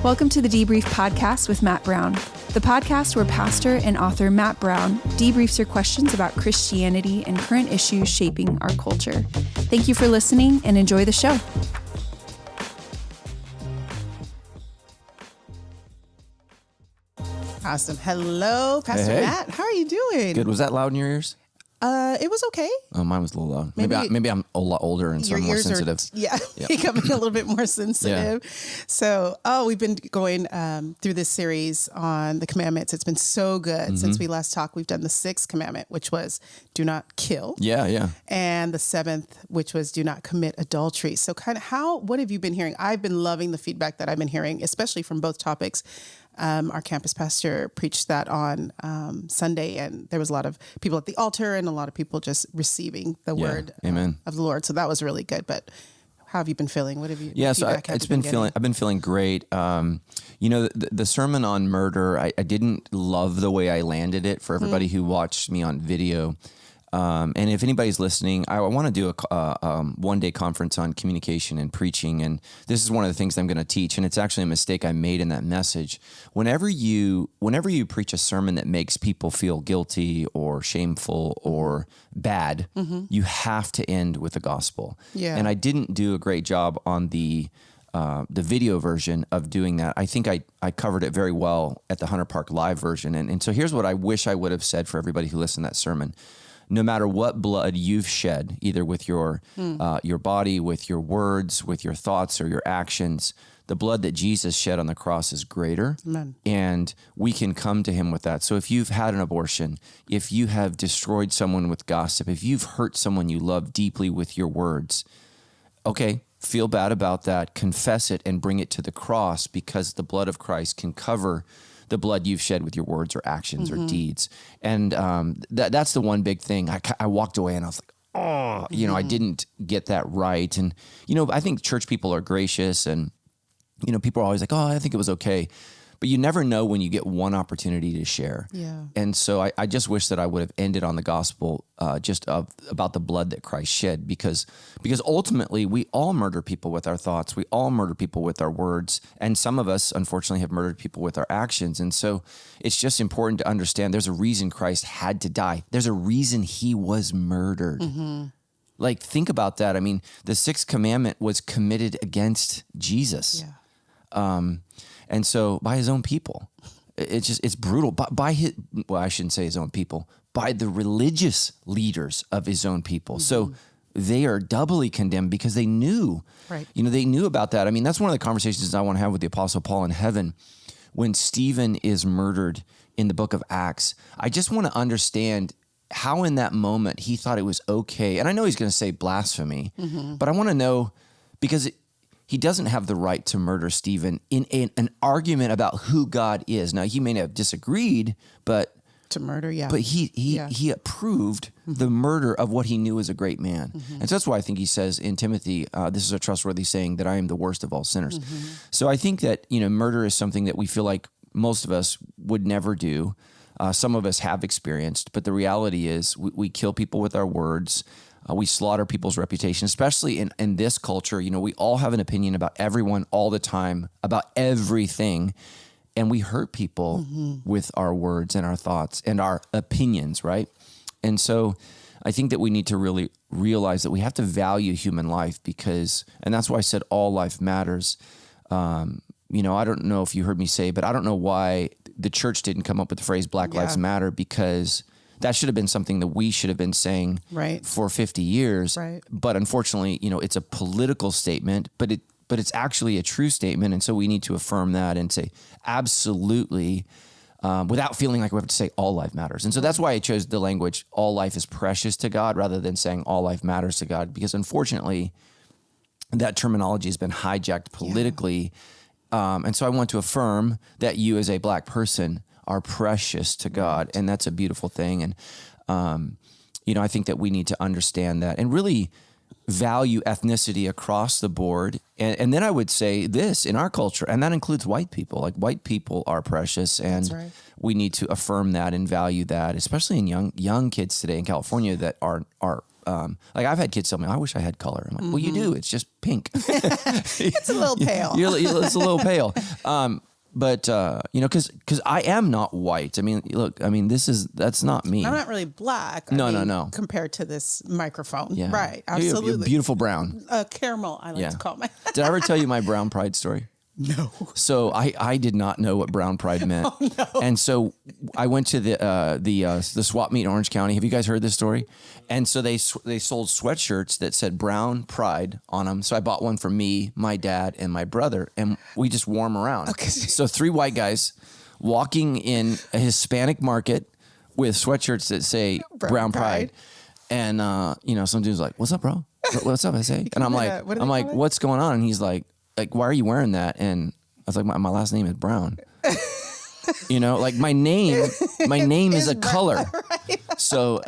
Welcome to the Debrief Podcast with Matt Brown, the podcast where pastor and author Matt Brown debriefs your questions about Christianity and current issues shaping our culture. Thank you for listening and enjoy the show. Awesome. Hello, Pastor Matt. How are you doing? Good. Was that loud in your ears? It was okay. Oh, mine was a little loud. Maybe I'm a lot older and so I'm more sensitive. Becoming a little bit more sensitive. Yeah. So, we've been going through this series on the commandments. It's been so good since we last talked. We've done the 6th commandment, which was do not kill. Yeah. And the 7th, which was do not commit adultery. So what have you been hearing? I've been loving the feedback that I've been hearing, especially from both topics. Our campus pastor preached that on Sunday, and there was a lot of people at the altar and a lot of people just receiving the word of the Lord. So that was really good. But how have you been feeling? What have you? Yeah, so I've been feeling great. The sermon on murder, I didn't love the way I landed it for everybody who watched me on video. And if anybody's listening, I want to do a one-day conference on communication and preaching, and this is one of the things I'm going to teach, and it's actually a mistake I made in that message. Whenever you preach a sermon that makes people feel guilty or shameful or bad, you have to end with the gospel. Yeah. And I didn't do a great job on the video version of doing that. I think I covered it very well at the Hunter Park Live version, and so here's what I wish I would have said for everybody who listened to that sermon. No matter what blood you've shed, either with your body, with your words, with your thoughts or your actions, the blood that Jesus shed on the cross is greater. Amen. And we can come to him with that. So if you've had an abortion, if you have destroyed someone with gossip, if you've hurt someone you love deeply with your words, okay, feel bad about that, confess it, and bring it to the cross, because the blood of Christ can cover the blood you've shed with your words or actions or deeds. And that's the one big thing. I walked away and I was like, I didn't get that right. And, I think church people are gracious, and, people are always like, I think it was okay. But you never know when you get one opportunity to share. Yeah. And so I just wish that I would have ended on the gospel about the blood that Christ shed, because ultimately we all murder people with our thoughts. We all murder people with our words. And some of us, unfortunately, have murdered people with our actions. And so it's just important to understand there's a reason Christ had to die. There's a reason he was murdered. Like, think about that. I mean, the 6th commandment was committed against Jesus. Yeah. And so by his own people, it's brutal. I shouldn't say his own people, by the religious leaders of his own people. So they are doubly condemned because they knew, they knew about that. I mean, that's one of the conversations I want to have with the Apostle Paul in heaven. When Stephen is murdered in the book of Acts, I just want to understand how in that moment he thought it was okay. And I know he's going to say blasphemy, but I want to know, because he doesn't have the right to murder Stephen in an argument about who God is. Now, he may have disagreed, but to murder, But he approved the murder of what he knew as a great man. And so that's why I think he says in Timothy, this is a trustworthy saying, that I am the worst of all sinners. So I think that, murder is something that we feel like most of us would never do. Some of us have experienced, but the reality is we kill people with our words. We slaughter people's reputation, especially in this culture. We all have an opinion about everyone all the time, about everything. And we hurt people with our words and our thoughts and our opinions, right? And so I think that we need to really realize that we have to value human life, and that's why I said all life matters. I don't know if you heard me say, but I don't know why the church didn't come up with the phrase Black Lives Matter, because that should have been something that we should have been saying for 50 years. Right. But unfortunately, it's a political statement, but it's actually a true statement. And so we need to affirm that and say, absolutely, without feeling like we have to say all life matters. And so that's why I chose the language, all life is precious to God, rather than saying all life matters to God, because unfortunately that terminology has been hijacked politically. And so I want to affirm that you as a Black person are precious to God. And that's a beautiful thing. And, I think that we need to understand that and really value ethnicity across the board. And then I would say this in our culture, and that includes white people. Like, white people are precious, and we need to affirm that and value that, especially in young kids today in California that are like I've had kids tell me, I wish I had color. I'm like, well, you do. It's just pink. It's a little pale. It's a little pale. But you know, because I am not white. I mean, look, I mean, that's not me. I'm not really black. No. Compared to this microphone. Yeah. Right. You're Absolutely. beautiful brown. Caramel, I like to call my. Did I ever tell you my brown pride story? No. So I did not know what brown pride meant. Oh, no. And so I went to the swap meet in Orange County. Have you guys heard this story? And so they sold sweatshirts that said brown pride on them. So I bought one for me, my dad, and my brother, and we just wore them around. Okay. So 3 white guys walking in a Hispanic market with sweatshirts that say brown pride. And you know, some dude's like, "What's up, bro? What's up?" I say, and I'm like, "What's going on?" And he's like, why are you wearing that? And I was like, my last name is Brown. You know, like my name is a color. Right. So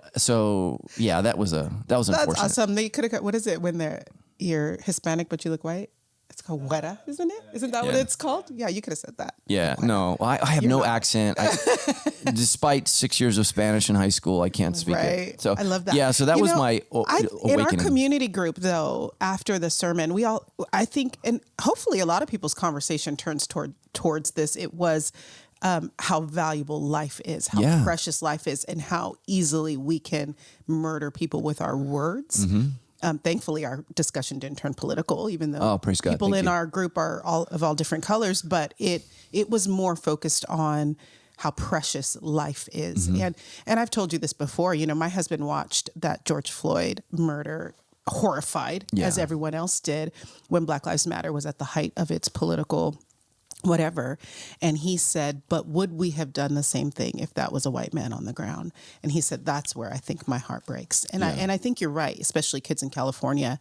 yeah, that was unfortunate. That's awesome. They could have. What is it when you're Hispanic but you look white? It's called weta, isn't it? Isn't that what it's called? Yeah, you could have said that. Yeah, no, I have no accent. Despite 6 years of Spanish in high school, I can't speak it. So I love that. Yeah, so that was my awakening. In our community group, though, after the sermon, I think, and hopefully a lot of people's conversation turns towards this. It was how valuable life is, how precious life is, and how easily we can murder people with our words. Mm-hmm. Thankfully, our discussion didn't turn political, even though praise God. people in our group are all different colors. But it was more focused on how precious life is. Mm-hmm. And I've told you this before. You know, my husband watched that George Floyd murder horrified, as everyone else did, when Black Lives Matter was at the height of its political whatever. And he said, but would we have done the same thing if that was a white man on the ground? And he said, that's where I think my heart breaks. And I think you're right, especially kids in California,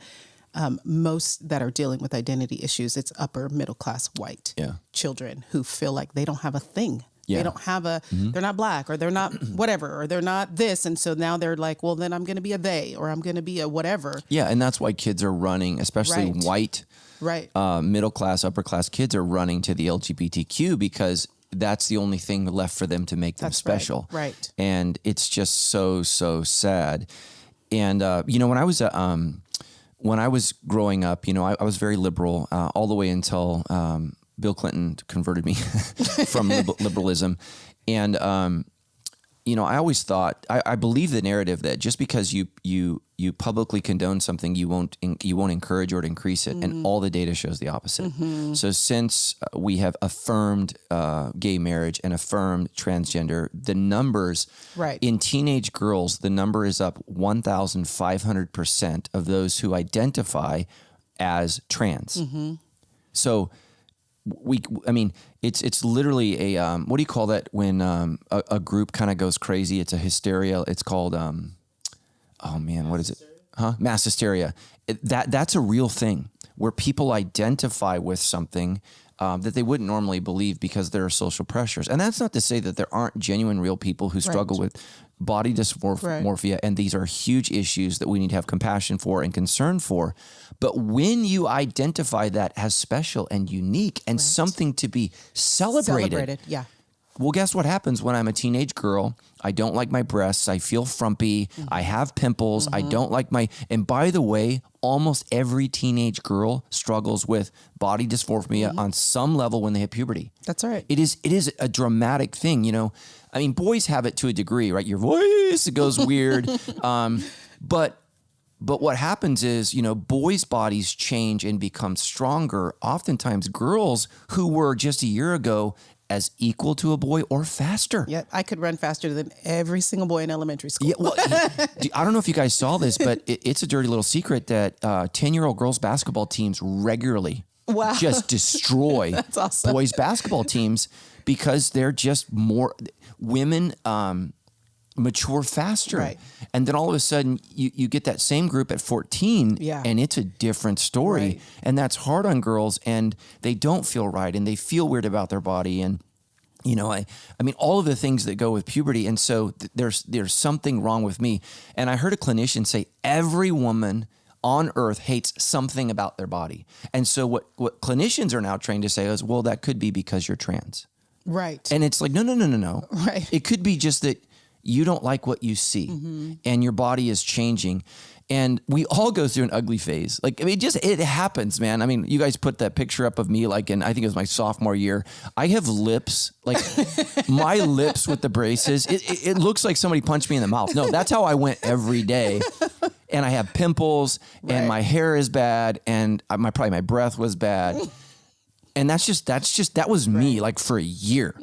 most that are dealing with identity issues, it's upper middle class white children who feel like they don't have a thing. Yeah. They don't have they're not black, or they're not whatever, or they're not this. And so now they're like, well, then I'm going to be a they, or I'm going to be a whatever. Yeah. And that's why kids are running, especially white, middle class, upper class kids are running to the LGBTQ because that's the only thing left for them to make them special. Right. And it's just so sad. And, you know, when I was growing up, you know, I was very liberal all the way until Bill Clinton converted me from liberalism. And, you know, I always thought, I believe the narrative that just because you publicly condone something, you won't encourage or increase it. Mm-hmm. And all the data shows the opposite. Mm-hmm. So since we have affirmed gay marriage and affirmed transgender, the numbers in teenage girls, the number is up 1,500% of those who identify as trans. Mm-hmm. So it's literally a, what do you call that when a group kind of goes crazy? It's a hysteria. It's called, what is it? Mass hysteria. That's a real thing where people identify with something that they wouldn't normally believe because there are social pressures. And that's not to say that there aren't genuine real people who struggle with body dysmorphia, and these are huge issues that we need to have compassion for and concern for. But when you identify that as special and unique and something to be celebrated, well, guess what happens when I'm a teenage girl? I don't like my breasts. I feel frumpy. Mm-hmm. I have pimples. Mm-hmm. I don't like and by the way, almost every teenage girl struggles with body dysmorphia on some level when they hit puberty. That's right. It is a dramatic thing, you know. I mean, boys have it to a degree, right? Your voice goes weird. But what happens is, you know, boys' bodies change and become stronger. Oftentimes girls who were just a year ago as equal to a boy or faster. Yeah, I could run faster than every single boy in elementary school. Yeah, well, I don't know if you guys saw this, but it's a dirty little secret that 10-year-old girls basketball teams regularly just destroy boys basketball teams because they're just more women mature faster. Right. And then all of a sudden you get that same group at 14 and it's a different story. Right. And that's hard on girls, and they don't feel right and they feel weird about their body. And, you know, I mean, all of the things that go with puberty. And so there's something wrong with me. And I heard a clinician say every woman on earth hates something about their body. And so what clinicians are now trained to say is, well, that could be because you're trans. Right. And it's like, no. Right. It could be just that you don't like what you see and your body is changing. And we all go through an ugly phase. Like, I mean, it happens, man. I mean, you guys put that picture up of me, like, I think it was my sophomore year. I have lips, like my lips with the braces. It looks like somebody punched me in the mouth. No, that's how I went every day. And I have pimples and my hair is bad. And probably my breath was bad. And that was me like for a year.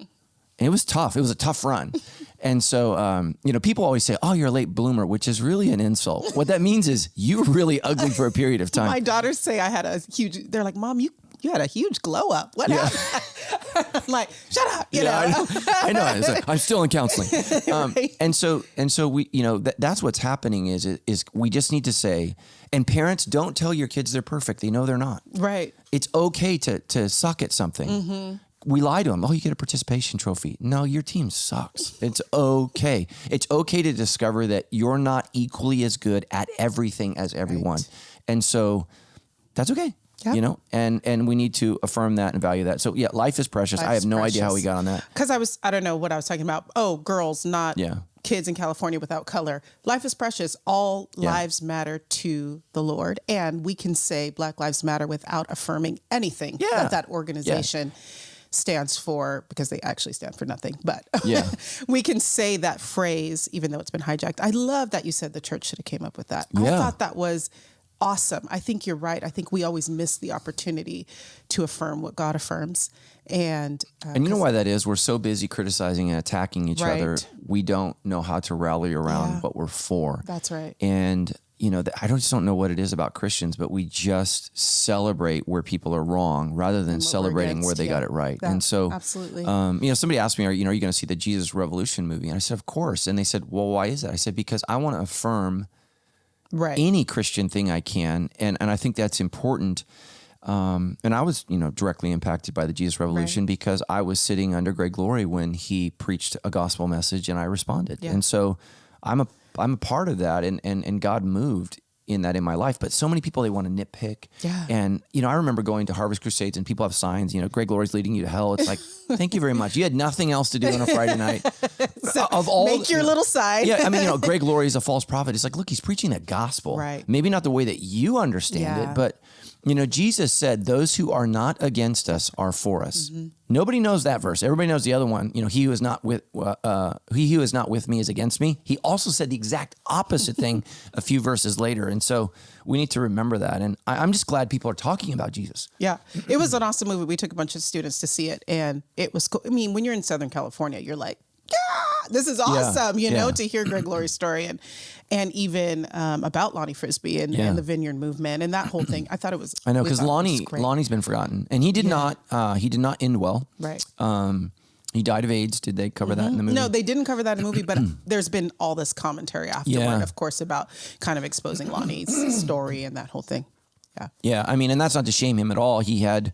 And it was tough. It was a tough run. And so, people always say, oh, you're a late bloomer, which is really an insult. What that means is you were really ugly for a period of time. My daughters say I had they're like, Mom, you had a huge glow up. What happened? I'm like, shut up. You know? I know. It's like, I'm still in counseling. Right. And so we, that's what's happening is we just need to say, and parents, don't tell your kids they're perfect. They know they're not. Right. It's okay to suck at something. Mm-hmm. We lie to them. Oh, you get a participation trophy. No, your team sucks. It's okay. It's okay to discover that you're not equally as good at everything as everyone. Right. And so that's okay. Yep. And we need to affirm that and value that. So yeah, life is precious. I have no idea how we got on that. Because I don't know what I was talking about. Oh, girls, not kids in California without color. Life is precious. All lives matter to the Lord. And we can say Black Lives Matter without affirming anything that organization stands for, because they actually stand for nothing. But we can say that phrase, even though it's been hijacked. I love that you said the church should have came up with that. I thought that was awesome. I think you're right. I think we always miss the opportunity to affirm what God affirms. And you know why that is? We're so busy criticizing and attacking each other. We don't know how to rally around what we're for. That's right. And I just don't know what it is about Christians, but we just celebrate where people are wrong rather than celebrating where they got it right. And so, absolutely. Somebody asked me, are you going to see the Jesus Revolution movie? And I said, of course. And they said, well, why is that? I said, because I want to affirm any Christian thing I can. And I think that's important. And I was, directly impacted by the Jesus Revolution because I was sitting under Greg Laurie when he preached a gospel message and I responded. Yeah. And so I'm a part of that, and God moved in that in my life. But so many people, they want to nitpick. Yeah. And, I remember going to Harvest Crusades and people have signs, Greg Laurie's leading you to hell. It's like, thank you very much. You had nothing else to do on a Friday night. So make your little sign. Yeah. I mean, Greg Laurie is a false prophet. It's like, look, he's preaching the gospel. Right. Maybe not the way that you understand it, but Jesus said, those who are not against us are for us. Mm-hmm. Nobody knows that verse. Everybody knows the other one. He who is not with me is against me. He also said the exact opposite thing a few verses later. And so we need to remember that. And I'm just glad people are talking about Jesus. Yeah. It was an awesome movie. We took a bunch of students to see it, and it was cool. I mean, when you're in Southern California, you're like, this is awesome, to hear Greg Laurie's story and even about Lonnie Frisbee and the Vineyard Movement and that whole thing. I thought it was. I know, because Lonnie's been forgotten, and he did not end well. Right. He died of AIDS. Did they cover that in the movie? No, they didn't cover that in the movie, but there's been all this commentary afterward, of course, about kind of exposing Lonnie's story and that whole thing. Yeah. Yeah. I mean, and that's not to shame him at all. He had,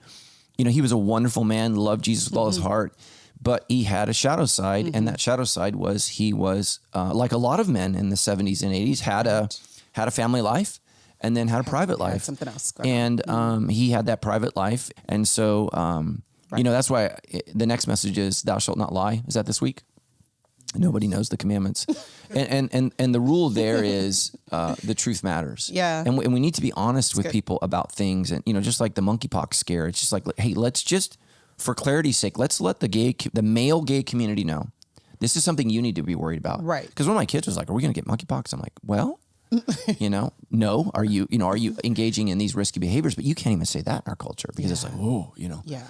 he was a wonderful man, loved Jesus with all his heart. But he had a shadow side, and that shadow side was he was like a lot of men in the 70s and 80s had a family life, and then had a private life. Something else. And he had that private life, and so that's why the next message is "Thou shalt not lie." Is that this week? Nobody knows the commandments, and the rule there is the truth matters. Yeah, and we need to be honest with people about things, and just like the monkeypox scare, it's just like, hey, let's just. For clarity's sake, let's let the male gay community know this is something you need to be worried about. Right. Because one of my kids was like, "Are we going to get monkeypox?" I'm like, "Well, no. Are you engaging in these risky behaviors?" But you can't even say that in our culture because it's like,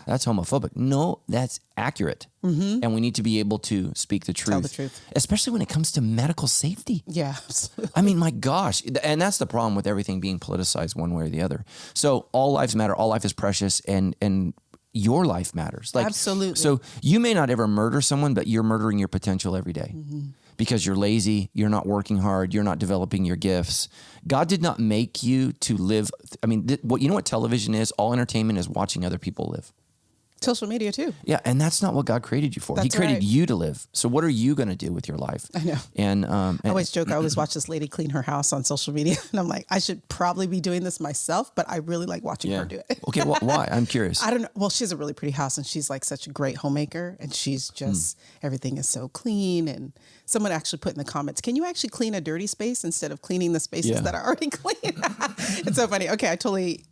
that's homophobic. No, that's accurate. Mm-hmm. And we need to be able to speak the truth. Tell the truth. Especially when it comes to medical safety. Yeah, absolutely. I mean, my gosh. And that's the problem with everything being politicized one way or the other. So all lives matter. All life is precious. And your life matters. Absolutely. So you may not ever murder someone, but you're murdering your potential every day because you're lazy, you're not working hard, you're not developing your gifts. God did not make you to live. I mean, what television is, all entertainment is watching other people live. Social media too. Yeah, and that's not what God created you for. He That's created right. you to live. So what are you going to do with your life? I know. And I always joke, I always watch this lady clean her house on social media. And I'm like, I should probably be doing this myself, but I really like watching her do it. Okay, why? I'm curious. I don't know. Well, she has a really pretty house and she's like such a great homemaker and she's just, everything is so clean. And someone actually put in the comments, can you actually clean a dirty space instead of cleaning the spaces that are already clean? It's so funny. Okay, I totally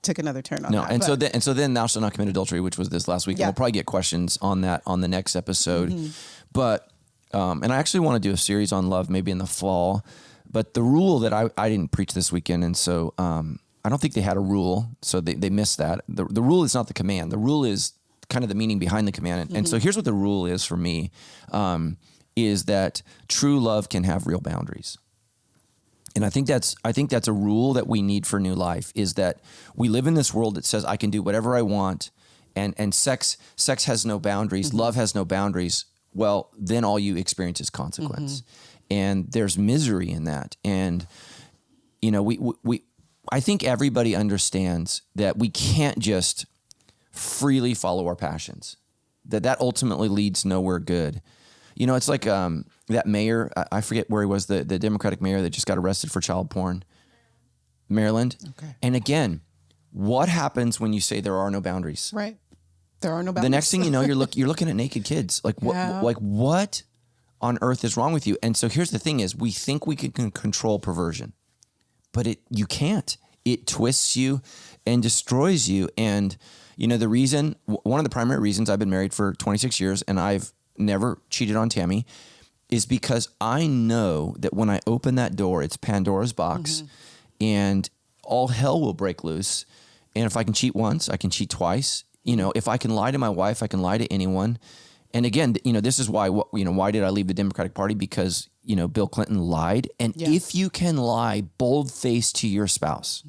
took another turn on that. And so then thou shalt not commit adultery, which was this last week. And we'll probably get questions on that on the next episode. But, and I actually want to do a series on love maybe in the fall. But the rule that I didn't preach this weekend, and so I don't think they had a rule, so they missed that. The rule is not the command. The rule is kind of the meaning behind the command. And so here's what the rule is for me, is that true love can have real boundaries. And I think that's a rule that we need for new life, is that we live in this world that says I can do whatever I want, and sex has no boundaries, love has no boundaries. Well, then all you experience is consequence. And there's misery in that. And you know, I think everybody understands that we can't just freely follow our passions. That ultimately leads nowhere good. You know, it's like that mayor, I forget where he was, the Democratic mayor that just got arrested for child porn, Maryland. Okay. And again, what happens when you say there are no boundaries? Right. There are no boundaries. The next thing you know, you're looking at naked kids. Like what on earth is wrong with you? And so here's the thing is, we think we can control perversion, but you can't. It twists you and destroys you. And you know, one of the primary reasons I've been married for 26 years and I've never cheated on Tammy is because I know that when I open that door, it's Pandora's box and all hell will break loose. And if I can cheat once, I can cheat twice. You know, if I can lie to my wife, I can lie to anyone. And again, you know, this is why, why did I leave the Democratic Party? Because, you know, Bill Clinton lied. And if you can lie bold-faced to your spouse,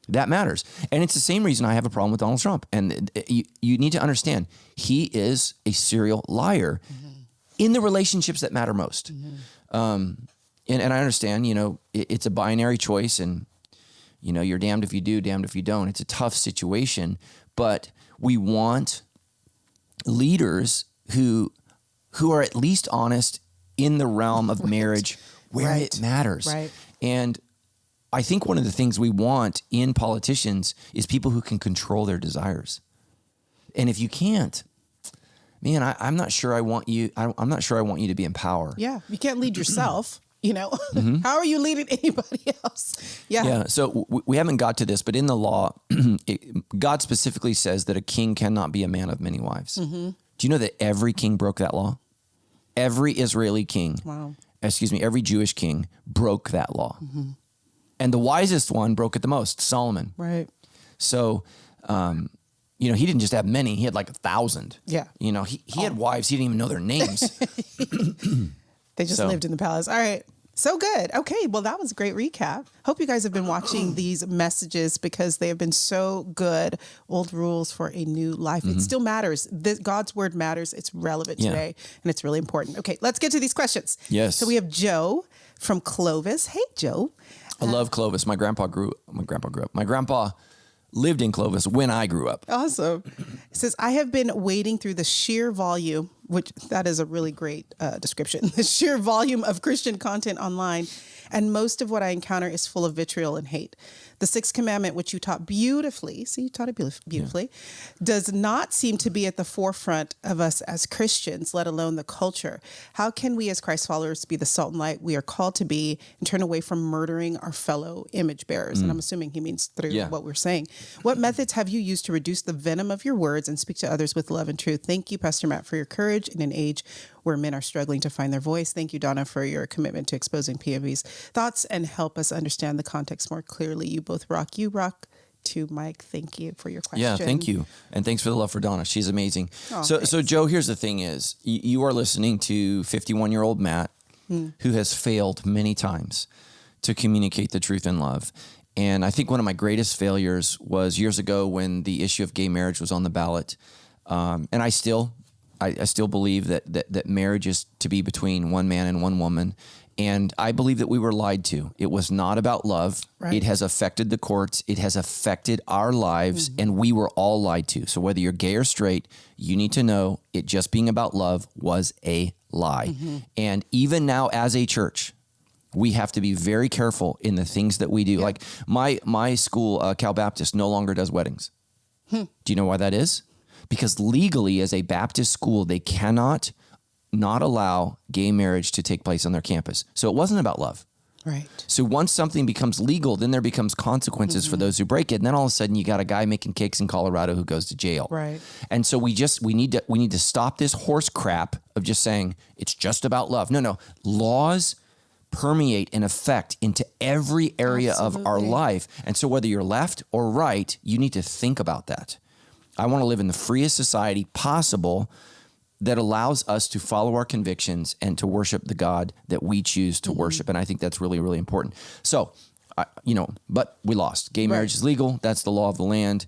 that matters. And it's the same reason I have a problem with Donald Trump. And you need to understand, he is a serial liar in the relationships that matter most. And I understand, you know, it's a binary choice and, you know, you're damned if you do, damned if you don't. It's a tough situation, but we want leaders who are at least honest in the realm of marriage where it matters. Right. And I think one of the things we want in politicians is people who can control their desires. And if you can't, man, I'm not sure I want you. I'm not sure I want you to be in power. Yeah, you can't lead yourself. You know, how are you leading anybody else? Yeah. So we haven't got to this, but in the law, God specifically says that a king cannot be a man of many wives. Do you know that every king broke that law? Every Israeli king, every Jewish king broke that law. And the wisest one broke it the most, Solomon. Right. So, you know, he didn't just have many, he had like 1,000. Yeah. You know, he had wives, he didn't even know their names. They just lived in the palace. All right. So good. Okay. Well, that was a great recap. Hope you guys have been watching these messages because they have been so good. Old rules for a new life. It still matters. God's word matters. It's relevant today and it's really important. Okay. Let's get to these questions. Yes. So we have Joe from Clovis. Hey, Joe. I love Clovis. My grandpa lived in Clovis when I grew up. Awesome. It says, I have been wading through the sheer volume, which that is a really great description, the sheer volume of Christian content online. And most of what I encounter is full of vitriol and hate. The sixth commandment, which you taught beautifully, you taught it beautifully, does not seem to be at the forefront of us as Christians, let alone the culture. How can we as Christ followers be the salt and light we are called to be and turn away from murdering our fellow image bearers? And I'm assuming he means through what we're saying. What methods have you used to reduce the venom of your words and speak to others with love and truth? Thank you, Pastor Matt, for your courage in an age where men are struggling to find their voice. Thank you, Donna, for your commitment to exposing POV's thoughts and help us understand the context more clearly. You both rock. You rock too, Mike. Thank you for your question. Yeah, thank you. And thanks for the love for Donna. She's amazing. So Joe, here's the thing is, you are listening to 51-year-old Matt, who has failed many times to communicate the truth in love. And I think one of my greatest failures was years ago when the issue of gay marriage was on the ballot. And I still believe that marriage is to be between one man and one woman. And I believe that we were lied to. It was not about love. Right. It has affected the courts. It has affected our lives, and we were all lied to. So whether you're gay or straight, you need to know it just being about love was a lie. And even now as a church, we have to be very careful in the things that we do. Like my school, Cal Baptist, no longer does weddings. Do you know why that is? Because legally, as a Baptist school, they cannot not allow gay marriage to take place on their campus. So it wasn't about love. Right. So once something becomes legal, then there becomes consequences for those who break it. And then all of a sudden you got a guy making cakes in Colorado who goes to jail. Right. And so we need to stop this horse crap of just saying it's just about love. No. Laws permeate and affect into every area of our life. And so whether you're left or right, you need to think about that. I want to live in the freest society possible that allows us to follow our convictions and to worship the God that we choose to worship. And I think that's really, really important. So, but we lost. Gay marriage is legal. That's the law of the land.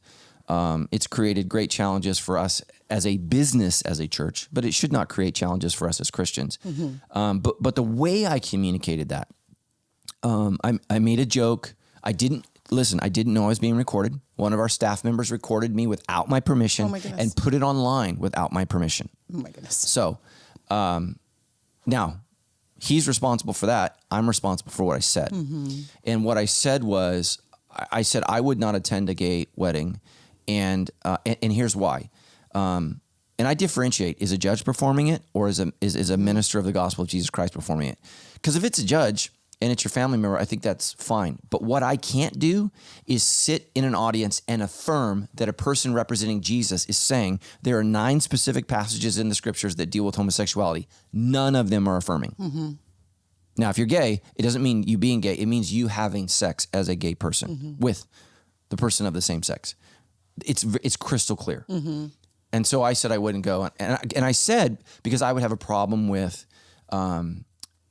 It's created great challenges for us as a business, as a church, but it should not create challenges for us as Christians. But the way I communicated that, I made a joke. I didn't know I was being recorded. One of our staff members recorded me without my permission and put it online without my permission. Oh my goodness. So now he's responsible for that. I'm responsible for what I said. And what I said was, I said I would not attend a gay wedding. And here's why. And I differentiate, is a judge performing it or is a minister of the gospel of Jesus Christ performing it? Because if it's a judge and it's your family member, I think that's fine. But what I can't do is sit in an audience and affirm that a person representing Jesus is saying there are 9 specific passages in the scriptures that deal with homosexuality. None of them are affirming. Now, if you're gay, it doesn't mean you being gay. It means you having sex as a gay person with the person of the same sex. It's crystal clear. And so I said I wouldn't go. And I said, because I would have a problem with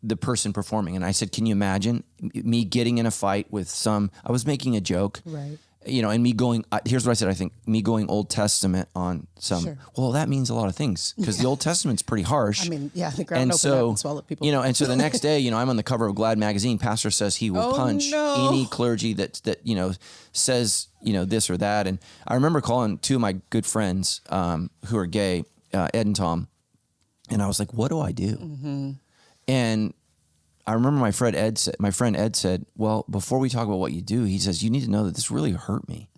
the person performing. And I said, can you imagine me getting in a fight with I was making a joke, right? And me going, here's what I said, I think me going Old Testament on some, well, that means a lot of things because the Old Testament's pretty harsh. I mean, yeah, the ground opened up and swallowed people. And so the next day, I'm on the cover of Glad magazine. Pastor says he will punch any clergy that says, this or that. And I remember calling 2 of my good friends who are gay, Ed and Tom. And I was like, what do I do? And I remember my friend Ed said, well, before we talk about what you do, he says, you need to know that this really hurt me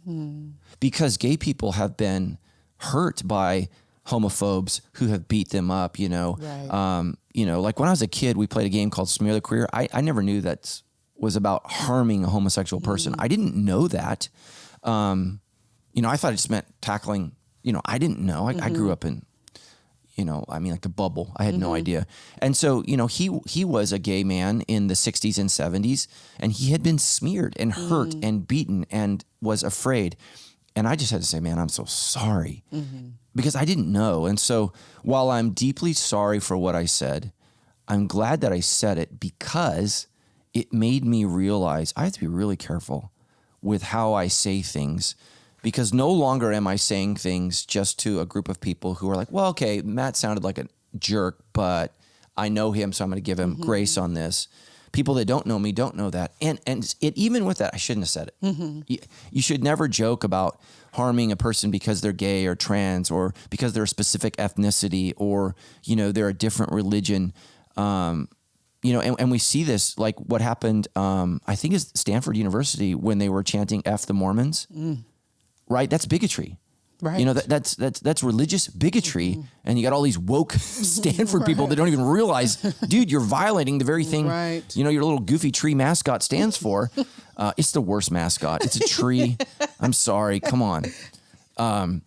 because gay people have been hurt by homophobes who have beat them up, Right. Like when I was a kid, we played a game called Smear the Queer. I never knew that was about harming a homosexual person. I didn't know that. I thought it just meant tackling, I didn't know. I grew up in, like the bubble. I had no idea. And so, he was a gay man in the 60s and 70s, and he had been smeared and hurt and beaten and was afraid. And I just had to say, man, I'm so sorry because I didn't know. And so while I'm deeply sorry for what I said, I'm glad that I said it because it made me realize I have to be really careful with how I say things. Because no longer am I saying things just to a group of people who are like, well, okay, Matt sounded like a jerk, but I know him, so I'm going to give him grace on this. People that don't know me don't know that. And even with that, I shouldn't have said it. You should never joke about harming a person because they're gay or trans or because they're a specific ethnicity or, they're a different religion. And we see this, like what happened, I think is Stanford University when they were chanting F the Mormons. Right, that's bigotry. Right, that's religious bigotry, and you got all these woke Stanford people that don't even realize, dude, you're violating the very thing. Right. Your little goofy tree mascot stands for. It's the worst mascot. It's a tree. I'm sorry. Come on. Oregon.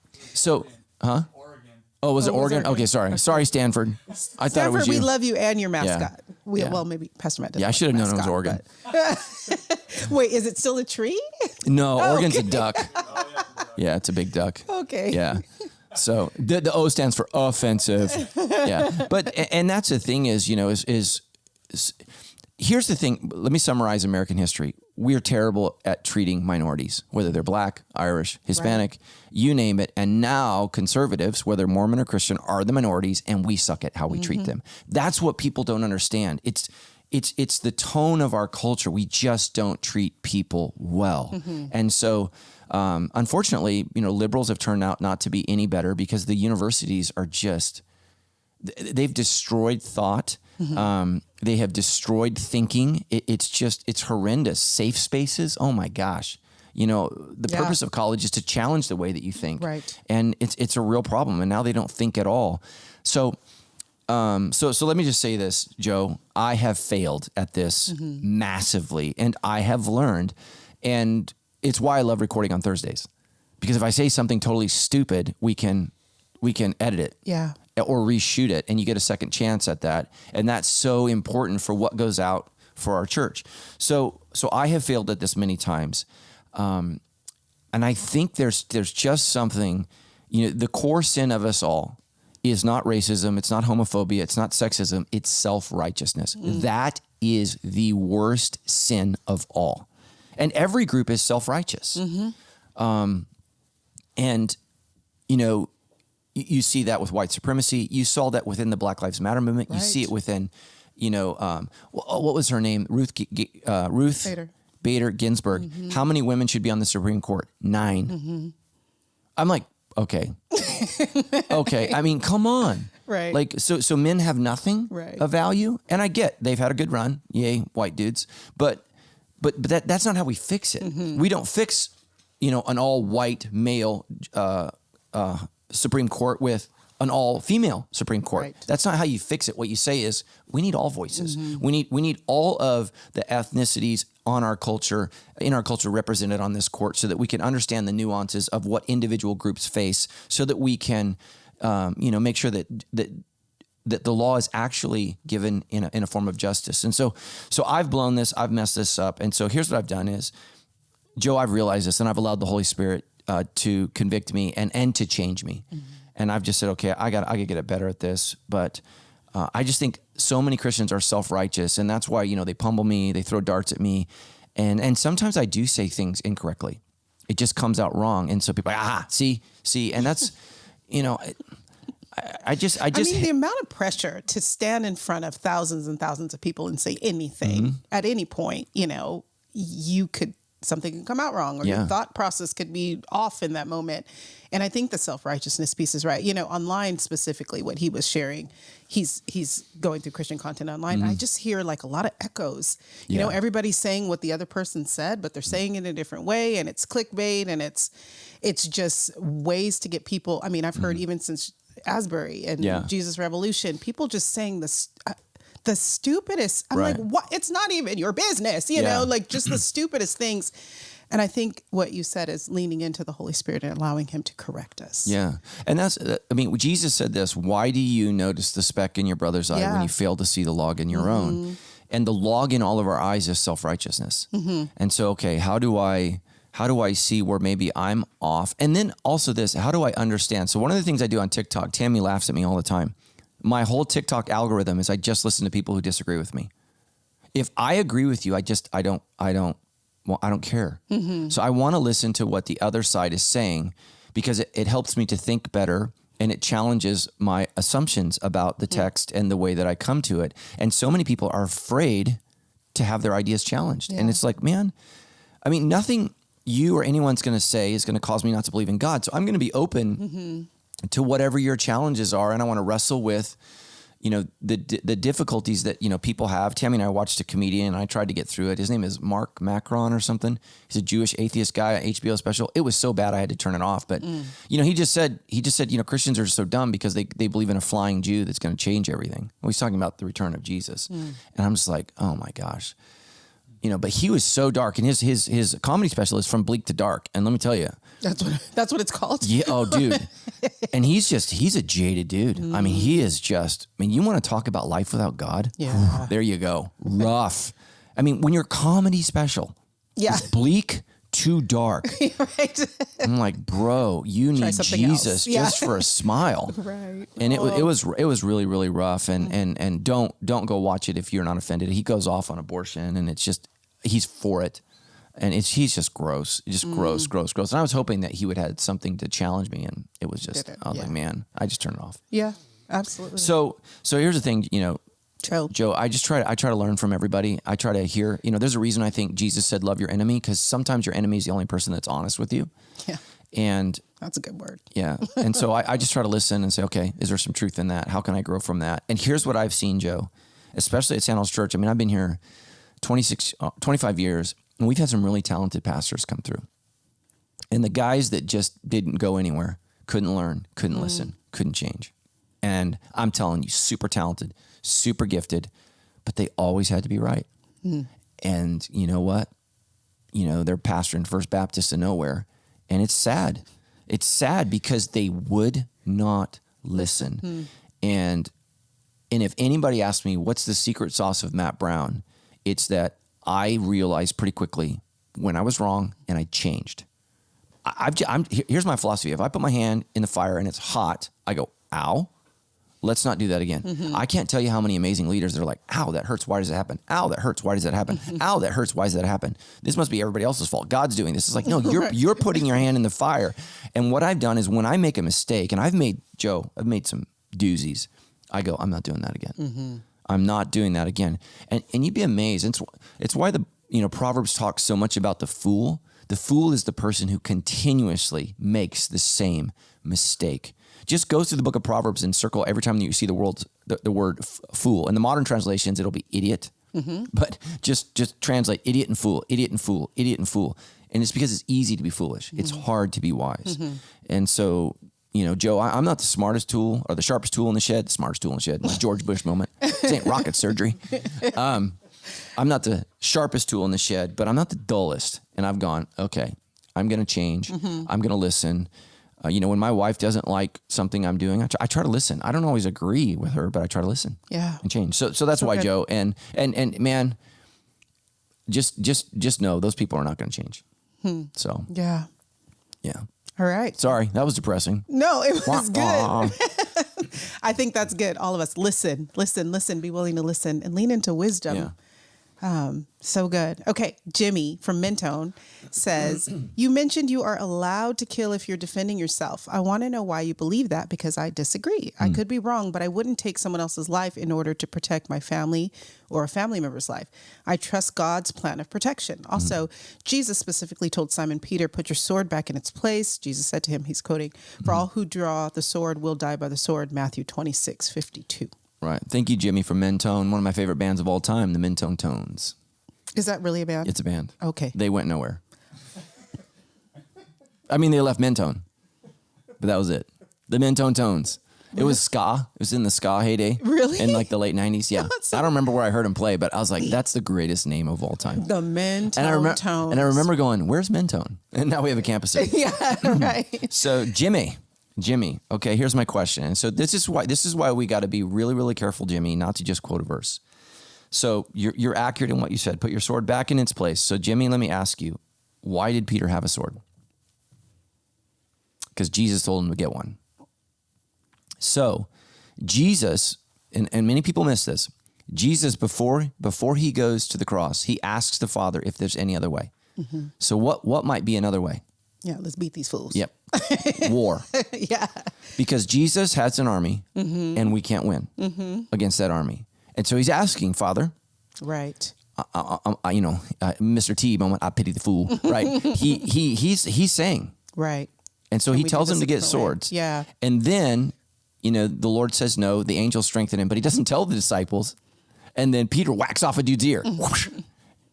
Oh, was it Oregon? Okay, sorry, Stanford. I thought it was you. We love you and your mascot. Well, maybe Pastor Matt doesn't. Yeah, I should have known it was Oregon. Wait, is it still a tree? No, Oregon's a duck. Yeah, it's a big duck. Okay. Yeah. So the O stands for offensive. Yeah. But, and that's the thing is, here's the thing. Let me summarize American history. We're terrible at treating minorities, whether they're Black, Irish, Hispanic, you name it. And now conservatives, whether Mormon or Christian, are the minorities, and we suck at how we treat them. That's what people don't understand. it's the tone of our culture. We just don't treat people well. And so, unfortunately, liberals have turned out not to be any better because the universities are just, they've destroyed thought. They have destroyed thinking. It's horrendous. Safe spaces. Oh my gosh. The purpose of college is to challenge the way that you think. Right. And it's a real problem. And now they don't think at all. So let me just say this, Joe. I have failed at this massively, and I have learned, and it's why I love recording on Thursdays, because if I say something totally stupid, we can edit it, or reshoot it, and you get a second chance at that, and that's so important for what goes out for our church. So I have failed at this many times, and I think there's just something, the core sin of us all is not racism, it's not homophobia, it's not sexism, it's self-righteousness. That is the worst sin of all. And every group is self-righteous. And, you see that with white supremacy. You saw that within the Black Lives Matter movement. Right. You see it within, what was her name? Ruth Bader Ginsburg. How many women should be on the Supreme Court? 9. I'm like, okay. Okay. I mean, come on. Right. Like, so men have nothing of value. And I get they've had a good run. Yay, white dudes. But that's not how we fix it. We don't fix, an all white male Supreme Court with an all female Supreme Court. Right. That's not how you fix it. What you say is we need all voices. We need all of the ethnicities in our culture represented on this court, so that we can understand the nuances of what individual groups face, so that we can, make sure that the law is actually given in a form of justice. And so I've blown this, I've messed this up. And so here's what I've done is, Joe, I've realized this, and I've allowed the Holy Spirit to convict me and to change me. And I've just said, okay, I got to get better at this. But I just think so many Christians are self-righteous, and that's why, they pummel me, they throw darts at me. And sometimes I do say things incorrectly. It just comes out wrong. And so people are like, see, and that's, I mean, the amount of pressure to stand in front of thousands and thousands of people and say anything at any point, something can come out wrong, or your thought process could be off in that moment. And I think the self-righteousness piece is right. Online specifically, what he was sharing, he's going through Christian content online. I just hear like a lot of echoes. You know, everybody's saying what the other person said, but they're saying it in a different way, and it's clickbait, and it's just ways to get people. I mean, I've heard even since Asbury and Jesus Revolution, people just saying this. The stupidest, I'm like, what? It's not even your business, you know, like just the stupidest things. And I think what you said is leaning into the Holy Spirit and allowing him to correct us. Yeah. And Jesus said this, why do you notice the speck in your brother's eye when you fail to see the log in your own? And the log in all of our eyes is self-righteousness. And so, okay, how do I see where maybe I'm off? And then also this, how do I understand? So one of the things I do on TikTok, Tammy laughs at me all the time. My whole TikTok algorithm is I just listen to people who disagree with me. If I agree with you, I don't care. So I want to listen to what the other side is saying, because it helps me to think better, and it challenges my assumptions about the text and the way that I come to it. And so many people are afraid to have their ideas challenged. And it's like, man, I mean, nothing you or anyone's going to say is going to cause me not to believe in God. So I'm going to be open to whatever your challenges are. And I want to wrestle with, the difficulties that, people have. Tammy and I watched a comedian, and I tried to get through it. His name is Mark Macron or something. He's a Jewish atheist guy, an HBO special. It was so bad I had to turn it off. But, he just said, Christians are so dumb because they believe in a flying Jew that's going to change everything. Well, he's talking about the return of Jesus. And I'm just like, oh my gosh. But he was so dark, and his comedy special is From Bleak to Dark. And let me tell you, that's what it's called. Yeah. Oh, dude. And he's a jaded dude. I mean, he is just, you want to talk about life without God? Yeah. There you go. Rough. I mean, when your comedy special is bleak to dark, right. I'm like, bro, you need Jesus just for a smile. Right. And it was really, really rough. And don't go watch it if you're not offended. He goes off on abortion, and it's just, he's for it. And he's just gross, gross. And I was hoping that he would have something to challenge me, and it was just, I was like, man, I just turned it off. Yeah, absolutely. So here's the thing, Joe, I try to learn from everybody. I try to hear, there's a reason I think Jesus said, love your enemy, because sometimes your enemy is the only person that's honest with you. Yeah. And that's a good word. Yeah. And so I just try to listen and say, okay, is there some truth in that? How can I grow from that? And here's what I've seen, Joe, especially at Sandals Church. I mean, I've been here 25 years, and we've had some really talented pastors come through. And the guys that just didn't go anywhere, couldn't learn, couldn't listen, couldn't change. And I'm telling you, super talented, super gifted, but they always had to be right. And you know what? They're pastoring First Baptist of nowhere. And it's sad. It's sad because they would not listen. And if anybody asks me, what's the secret sauce of Matt Brown? It's that I realized pretty quickly when I was wrong and I changed. Here's my philosophy. If I put my hand in the fire and it's hot, I go, ow, let's not do that again. I can't tell you how many amazing leaders that are like, ow, that hurts. Why does it happen? Ow, that hurts. Why does that happen? Ow, that hurts. Why does that happen? This must be everybody else's fault. God's doing this. It's like, no, you're putting your hand in the fire. And what I've done is when I make a mistake, and I've made some doozies, I go, I'm not doing that again. I'm not doing that again. And you'd be amazed. It's why the Proverbs talk so much about the fool. The fool is the person who continuously makes the same mistake. Just go through the book of Proverbs and circle every time that you see the word fool. In the modern translations, it'll be idiot. But just translate idiot and fool, idiot and fool, idiot and fool. And it's because it's easy to be foolish. It's hard to be wise. And so, Joe, I'm not the smartest tool or the sharpest tool in the shed, the smartest tool in the shed. My George Bush moment. This ain't rocket surgery. I'm not the sharpest tool in the shed, but I'm not the dullest. And I've gone, okay, I'm going to change. I'm going to listen. When my wife doesn't like something I'm doing, I try to listen. I don't always agree with her, but I try to listen. Yeah. And change. So that's why, Joe. And man, just know those people are not going to change. So yeah. All right. Sorry, that was depressing. No, it was good. I think that's good. All of us listen, be willing to listen and lean into wisdom. Yeah. So good. Okay. Jimmy from Mentone says, you mentioned you are allowed to kill if you're defending yourself. I want to know why you believe that, because I disagree. I could be wrong, but I wouldn't take someone else's life in order to protect my family or a family member's life. I trust God's plan of protection. Also, Jesus specifically told Simon Peter, put your sword back in its place. Jesus said to him, he's quoting, for all who draw the sword will die by the sword, Matthew 26:52. Right. Thank you, Jimmy from Mentone. One of my favorite bands of all time, the Mentone Tones. Is that really a band? It's a band. Okay. They went nowhere. I mean, they left Mentone, but that was it. The Mentone Tones. It was ska. It was in the ska heyday. Really? In like the late 90s. Yeah. I don't remember where I heard him play, but I was like, that's the greatest name of all time. The Mentone Tones. And I remember going, where's Mentone? And now we have a campus there. Yeah, right. So Jimmy, okay, here's my question. And so this is why we got to be really, really careful, Jimmy, not to just quote a verse. So you're accurate in what you said. Put your sword back in its place. So Jimmy, let me ask you, why did Peter have a sword? Because Jesus told him to get one. So Jesus, and many people miss this, Jesus, before he goes to the cross, he asks the Father if there's any other way. So what might be another way? Yeah, let's beat these fools. Yep. War. Yeah. Because Jesus has an army and we can't win against that army. And so he's asking, Father. Right. Mr. T moment, I pity the fool. Right. He's saying. Right. And so he tells him to get swords. Yeah. And then, the Lord says no, the angels strengthen him, but he doesn't tell the disciples. And then Peter whacks off a dude's ear.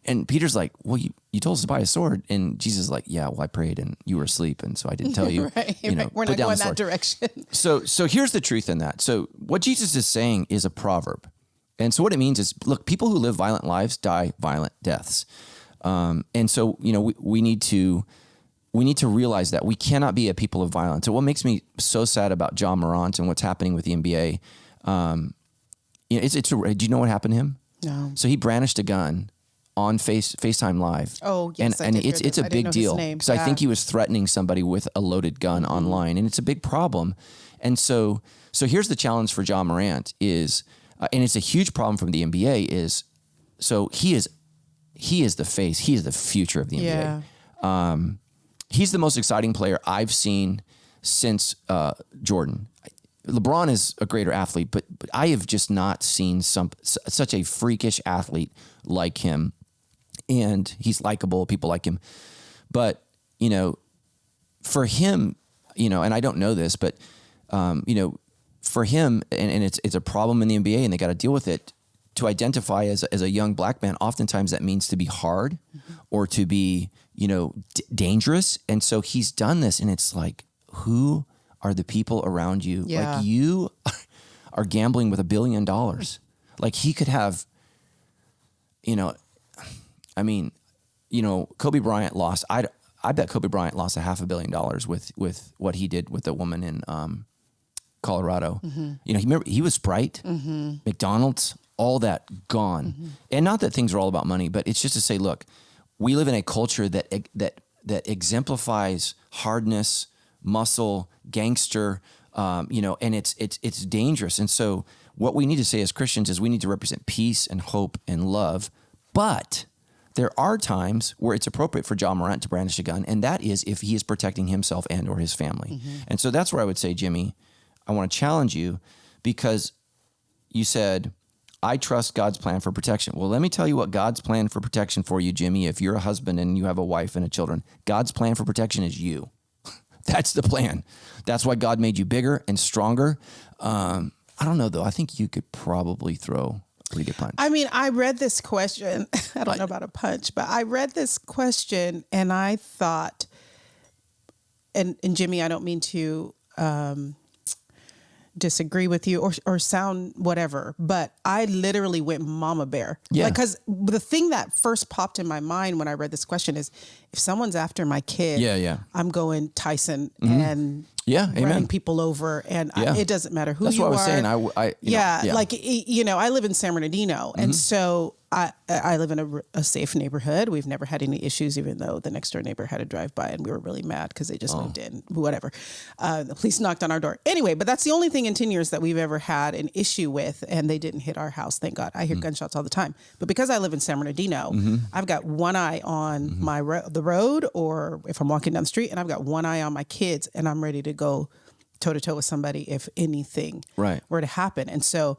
And Peter's like, well, you told us to buy a sword. And Jesus is like, yeah, well, I prayed and you were asleep. And so I didn't tell you. Right. We're not going that direction. So here's the truth in that. So what Jesus is saying is a proverb. And so what it means is, look, people who live violent lives die violent deaths. And so, we need to realize that we cannot be a people of violence. So what makes me so sad about John Morant and what's happening with the NBA, do you know what happened to him? No. So he brandished a gun on FaceTime Live. Oh, yes. And it's a big deal because I think he was threatening somebody with a loaded gun online, and it's a big problem. And so here's the challenge for John Morant is, and it's a huge problem from the NBA is, so he is the face, he is the future of the NBA. He's the most exciting player I've seen since Jordan. LeBron is a greater athlete, but I have just not seen such a freakish athlete like him. And he's likable. People like him. But, for him, and I don't know this, but, for him, and it's a problem in the NBA and they got to deal with it, to identify as a young black man, oftentimes that means to be hard or to be, dangerous. And so he's done this, and it's like, who are the people around you? Yeah. Like, you are gambling with $1 billion. Like, he could have, Kobe Bryant lost. I bet Kobe Bryant lost $500 million with what he did with the woman in Colorado. He was Sprite, McDonald's, all that gone. And not that things are all about money, but it's just to say, look, we live in a culture that exemplifies hardness, muscle, gangster, and it's dangerous. And so what we need to say as Christians is we need to represent peace and hope and love. But there are times where it's appropriate for John Morant to brandish a gun, and that is if he is protecting himself and or his family. And so that's where I would say, Jimmy, I want to challenge you, because you said, I trust God's plan for protection. Well, let me tell you what God's plan for protection for you, Jimmy. If you're a husband and you have a wife and children, God's plan for protection is you. That's the plan. That's why God made you bigger and stronger. I don't know, though. I think you could probably throw a pretty good punch. I mean, I read this question. I don't know about a punch, but I read this question and I thought, and Jimmy, I don't mean to disagree with you or sound whatever, but I literally went mama bear. Yeah. Like, because the thing that first popped in my mind when I read this question is, if someone's after my kid, I'm going Tyson and running people over, and it doesn't matter who you are. That's what I was saying. I live in San Bernardino, and so I live in a safe neighborhood. We've never had any issues, even though the next door neighbor had a drive-by and we were really mad because they just moved in, whatever. The police knocked on our door. Anyway, but that's the only thing in 10 years that we've ever had an issue with, and they didn't hit our house, thank God. I hear gunshots all the time. But because I live in San Bernardino, I've got one eye on the road, or if I'm walking down the street, and I've got one eye on my kids, and I'm ready to go toe-to-toe with somebody if anything were to happen. And so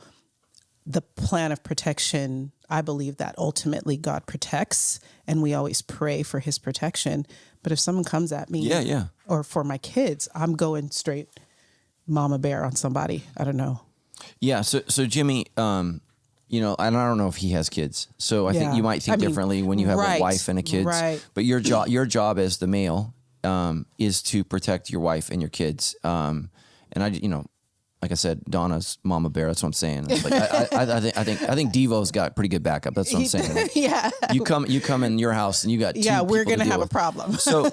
the plan of protection, I believe that ultimately God protects, and we always pray for his protection. But if someone comes at me or for my kids, I'm going straight mama bear on somebody. I don't know. Yeah. So Jimmy, and I don't know if he has kids. So I think you might think differently when you have a wife and a kids. Right. But your job as the male is to protect your wife and your kids. And like I said, Donna's mama bear. That's what I'm saying. Like, I think Devo's got pretty good backup. That's what I'm saying. Yeah. You come in your house and you got two we're going to have a problem. So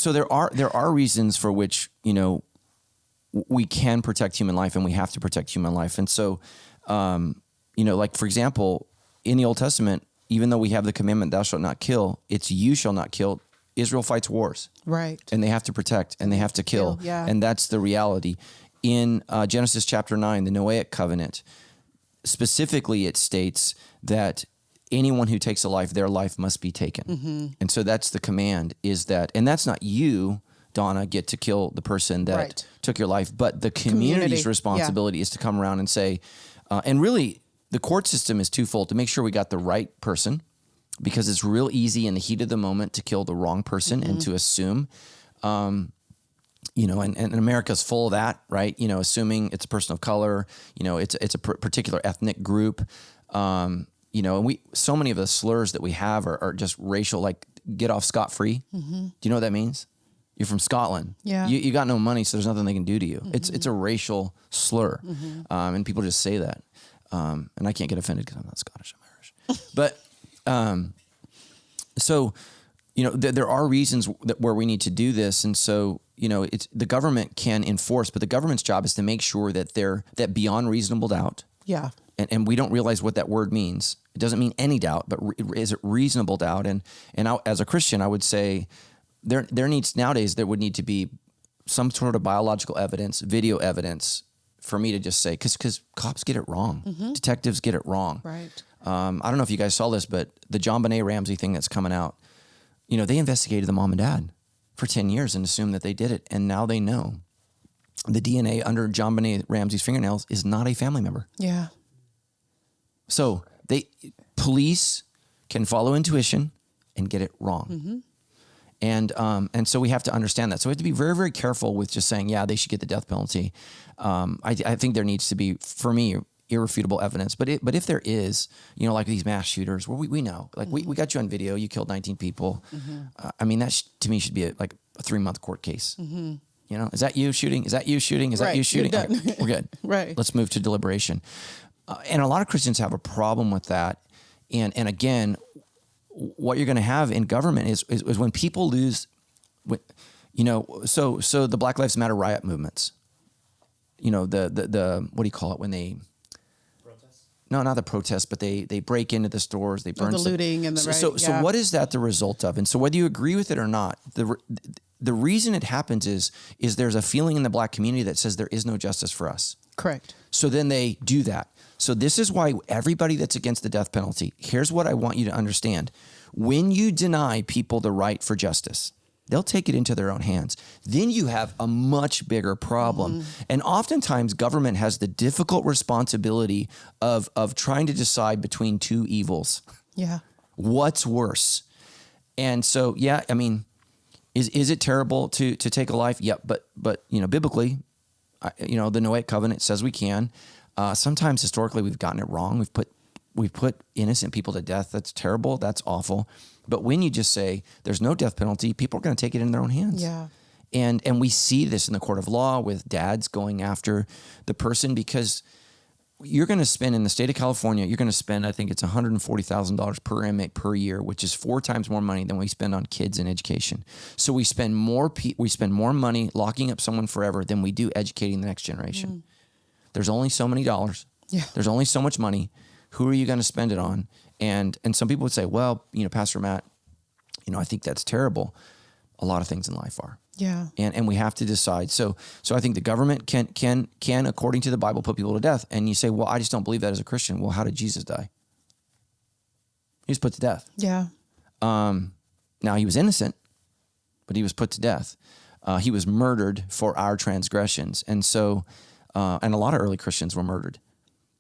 there are reasons for which we can protect human life, and we have to protect human life. And so like for example, in the Old Testament, even though we have the commandment, "Thou shalt not kill," it's "You shall not kill." Israel fights wars, right? And they have to protect and they have to kill, and that's the reality. In Genesis chapter 9, the Noahic covenant, specifically it states that anyone who takes a life, their life must be taken. And so that's the command, is that, and that's not you, Donna, get to kill the person that took your life, but the community's responsibility is to come around and say, and really the court system is twofold: to make sure we got the right person, because it's real easy in the heat of the moment to kill the wrong person and to assume, and America's full of that, right? Assuming it's a person of color, it's a particular ethnic group, and so many of the slurs that we have are just racial, like get off scot-free. Do you know what that means? You're from Scotland. Yeah. You got no money, so there's nothing they can do to you. It's a racial slur, and people just say that. And I can't get offended because I'm not Scottish, I'm Irish. But so there are reasons where we need to do this, and so it's the government can enforce, but the government's job is to make sure that that beyond reasonable doubt. Yeah. And we don't realize what that word means. It doesn't mean any doubt, but is it reasonable doubt? And as a Christian, I would say there would need to be some sort of biological evidence, video evidence, for me to just say, because cops get it wrong, detectives get it wrong. Right. I don't know if you guys saw this, but the JonBenet Ramsey thing that's coming out, they investigated the mom and dad for 10 years and assumed that they did it, and now they know. the DNA under John Benet Ramsey's fingernails is not a family member. Yeah. So police can follow intuition and get it wrong. And so we have to understand that. So we have to be very, very careful with just saying, yeah, they should get the death penalty. I think there needs to be, for me, irrefutable evidence. But if there is, like these mass shooters, where we know, like we got you on video, you killed 19 people. I mean, that to me should be like a 3-month court case. Is that you shooting? Is that you shooting? Is that you shooting? You're done. We're good. Right. Let's move to deliberation. And a lot of Christians have a problem with that. And again, what you're going to have in government is when people lose, so the Black Lives Matter riot movements, the what do you call it when they protest? No, not the protest, but they break into the stores, they burn the looting and the riot. So what is that the result of? And so whether you agree with it or not, the reason it happens is there's a feeling in the Black community that says there is no justice for us. Correct. So then they do that. So this is why everybody that's against the death penalty, here's what I want you to understand. When you deny people the right for justice, they'll take it into their own hands. Then you have a much bigger problem. And oftentimes government has the difficult responsibility of trying to decide between two evils. Yeah. What's worse? And so, yeah, I mean, is it terrible to take a life? Yeah, but biblically, the Noahic covenant says we can. Sometimes historically we've gotten it wrong. We've put innocent people to death. That's terrible. That's awful. But when you just say there's no death penalty, people are going to take it in their own hands. Yeah. And we see this in the court of law with dads going after the person because you're going to spend in the state of California, you're going to spend, I think it's $140,000 per inmate per year, which is 4 times more money than we spend on kids and education. So we spend more money locking up someone forever than we do educating the next generation. There's only so many dollars. Yeah. There's only so much money. Who are you going to spend it on? And some people would say, well, Pastor Matt, I think that's terrible. A lot of things in life are. Yeah. And we have to decide. So I think the government can, according to the Bible, put people to death. And you say, well, I just don't believe that as a Christian. Well, how did Jesus die? He was put to death. Yeah. Now he was innocent, but he was put to death. He was murdered for our transgressions. And so, and a lot of early Christians were murdered.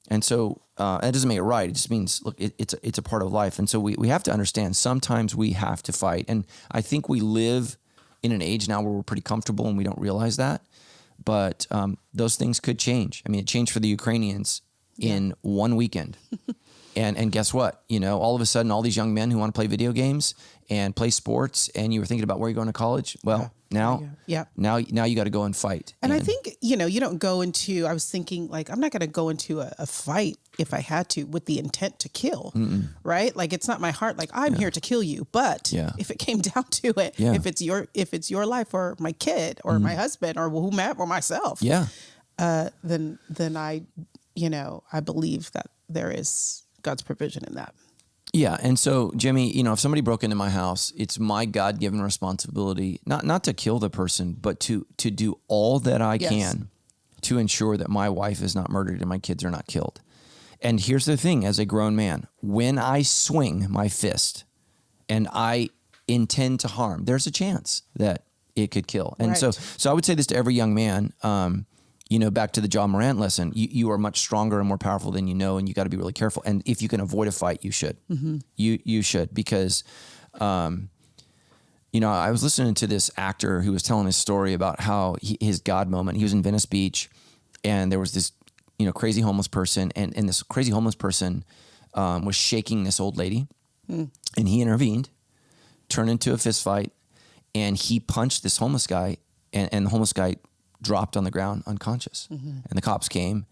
And so that doesn't make it right. It just means, look, it's a part of life. And so we have to understand sometimes we have to fight. And I think we live in an age now where we're pretty comfortable and we don't realize that. But those things could change. I mean, it changed for the Ukrainians in one weekend. And guess what? All of a sudden, all these young men who want to play video games and play sports, and you were thinking about where you're going to college. Well, now you got to go and fight. And I think, you don't go into, I was thinking like, I'm not going to go into a fight if I had to with the intent to kill, right? Like, it's not my heart. Like, I'm here to kill you. But if it came down to it, if it's your life or my kid or my husband or whomever or myself, then I believe that there is God's provision in that. Yeah. And so, Jimmy, if somebody broke into my house, it's my God-given responsibility, not to kill the person, but to do all that I can to ensure that my wife is not murdered and my kids are not killed. And here's the thing, as a grown man, when I swing my fist and I intend to harm, there's a chance that it could kill. And so I would say this to every young man, back to the John Morant lesson, you are much stronger and more powerful than you know, and you got to be really careful. And if you can avoid a fight, you should. You should, because, I was listening to this actor who was telling his story about how his God moment, he was in Venice Beach, and there was this, crazy homeless person, and this crazy homeless person was shaking this old lady, and he intervened, turned into a fist fight, and he punched this homeless guy, and the homeless guy dropped on the ground unconscious. And the cops came,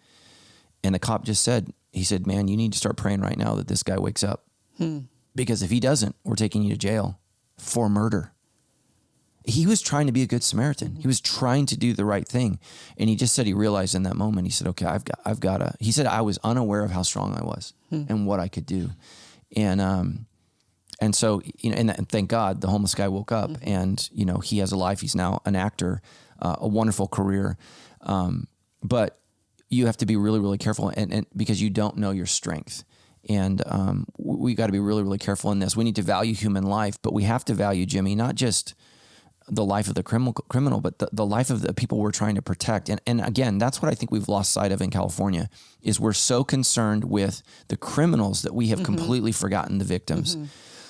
and the cop just said, man, you need to start praying right now that this guy wakes up. Because if he doesn't, we're taking you to jail for murder. He was trying to be a good Samaritan. He was trying to do the right thing. And he just said, he realized in that moment, he said, okay, I've got to, he said, I was unaware of how strong I was and what I could do. And so, and thank God the homeless guy woke up and, he has a life. He's now an actor, a wonderful career. But you have to be really, really careful and because you don't know your strength. And we got to be really, really careful in this. We need to value human life, but we have to value, Jimmy, not just the life of the criminal, but the life of the people we're trying to protect. And again, that's what I think we've lost sight of in California, is we're so concerned with the criminals that we have completely forgotten the victims.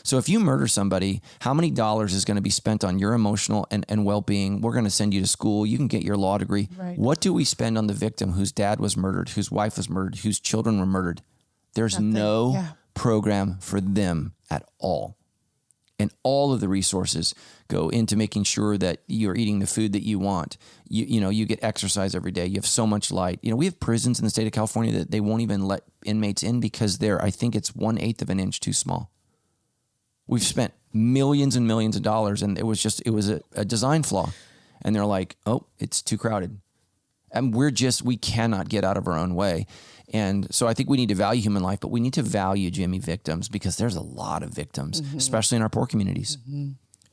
So if you murder somebody, how many dollars is going to be spent on your emotional and well-being? We're going to send you to school. You can get your law degree. Right. What do we spend on the victim whose dad was murdered, whose wife was murdered, whose children were murdered? There's no program for them at all. And all of the resources go into making sure that you're eating the food that you want. You get exercise every day. You have so much light. We have prisons in the state of California that they won't even let inmates in because I think it's 1/8 of an inch too small. We've spent millions and millions of dollars, and it was a design flaw. And they're like, oh, it's too crowded. And we cannot get out of our own way. And so I think we need to value human life, but we need to value, Jimmy, victims, because there's a lot of victims, especially in our poor communities,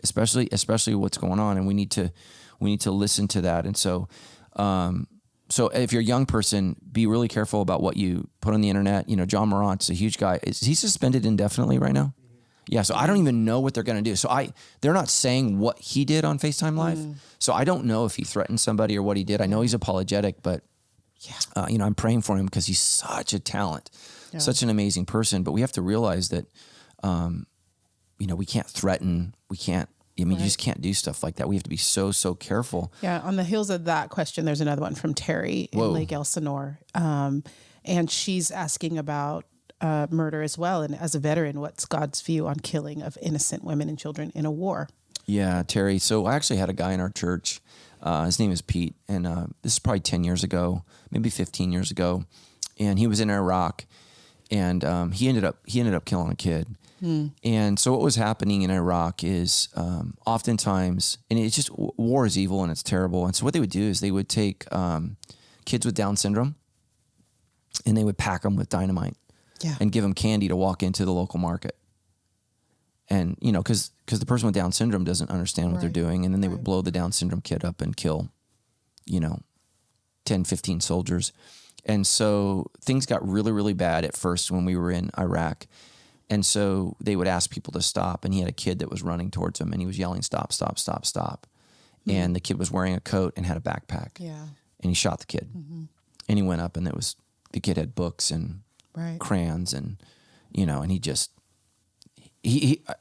especially what's going on. And we need to listen to that. And so if you're a young person, be really careful about what you put on the internet. John Morant's a huge guy. Is he suspended indefinitely right now? Yeah, so I don't even know what they're going to do. So they're not saying what he did on FaceTime Live. So I don't know if he threatened somebody or what he did. I know he's apologetic, but I'm praying for him because he's such a talent, such an amazing person. But we have to realize that, we can't threaten. We can't. You just can't do stuff like that. We have to be so careful. Yeah. On the heels of that question, there's another one from Terry in Lake Elsinore, and she's asking about murder as well. And as a veteran, what's God's view on killing of innocent women and children in a war? Yeah, Terry. So I actually had a guy in our church. His name is Pete. And this is probably 10 years ago, maybe 15 years ago. And he was in Iraq, and he ended up killing a kid. And so what was happening in Iraq is oftentimes, and it's just, war is evil and it's terrible. And so what they would do is they would take kids with Down syndrome, and they would pack them with dynamite. And give them candy to walk into the local market. And, because the person with Down syndrome doesn't understand what they're doing. And then they would blow the Down syndrome kid up and kill, 10, 15 soldiers. And so things got really, really bad at first when we were in Iraq. And so they would ask people to stop. And he had a kid that was running towards him, and he was yelling, stop, stop, stop, stop. And the kid was wearing a coat and had a backpack. Yeah. And he shot the kid. And he went up, and the kid had books and crayons, and and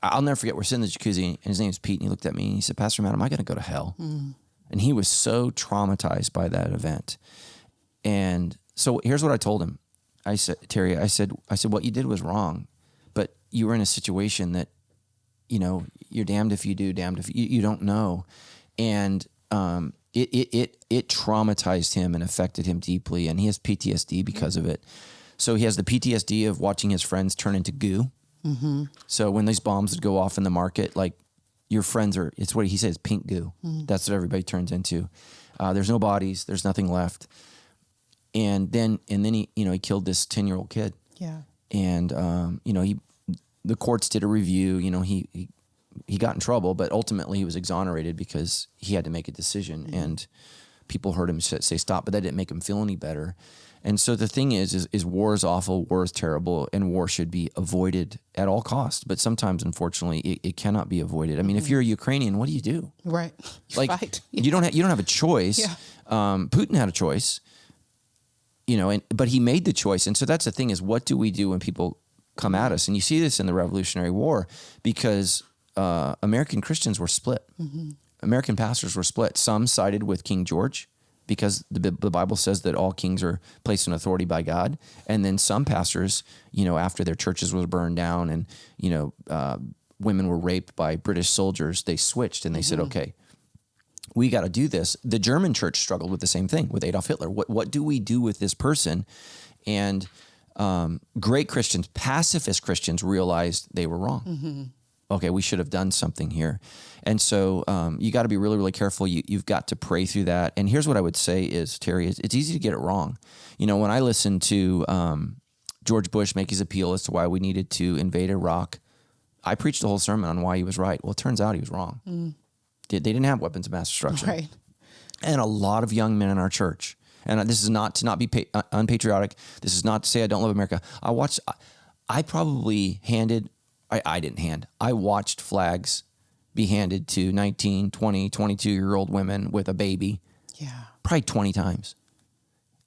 I'll never forget, we're sitting in the jacuzzi, and his name's Pete, and he looked at me and he said, Pastor Matt, am I going to go to hell? And he was so traumatized by that event. And so here's what I told him. I said, Terry, I said, what you did was wrong, but you were in a situation that, you're damned if you do, damned if you don't know. And it traumatized him and affected him deeply, and he has PTSD because of it. So he has the PTSD of watching his friends turn into goo. So when these bombs would go off in the market, like, your friends it's what he says, pink goo. That's what everybody turns into. There's no bodies. There's nothing left. And then he killed this 10-year-old kid. Yeah. And, the courts did a review. He got in trouble, but ultimately he was exonerated because he had to make a decision, and people heard him say stop, but that didn't make him feel any better. And so the thing is war is awful, war is terrible, and war should be avoided at all costs. But sometimes, unfortunately, it cannot be avoided. I mean, if you're a Ukrainian, what do you do? Right. Fight. You don't have a choice. Yeah. Putin had a choice, but he made the choice. And so that's the thing, is what do we do when people come at us? And you see this in the Revolutionary War, because American Christians were split. American pastors were split. Some sided with King George, because the Bible says that all kings are placed in authority by God. And then some pastors, after their churches were burned down and, women were raped by British soldiers, they switched and they said, okay, we got to do this. The German church struggled with the same thing with Adolf Hitler. What do we do with this person? And great Christians, pacifist Christians, realized they were wrong. Okay, we should have done something here. And so you got to be really, really careful. You've got to pray through that. And here's what I would say is, Terry, it's easy to get it wrong. When I listened to George Bush make his appeal as to why we needed to invade Iraq, I preached the whole sermon on why he was right. Well, it turns out he was wrong. They didn't have weapons of mass destruction. Right. And a lot of young men in our church, and this is not to not be unpatriotic. This is not to say I don't love America. I watched flags be handed to 19, 20, 22-year-old women with a baby. Yeah. Probably 20 times.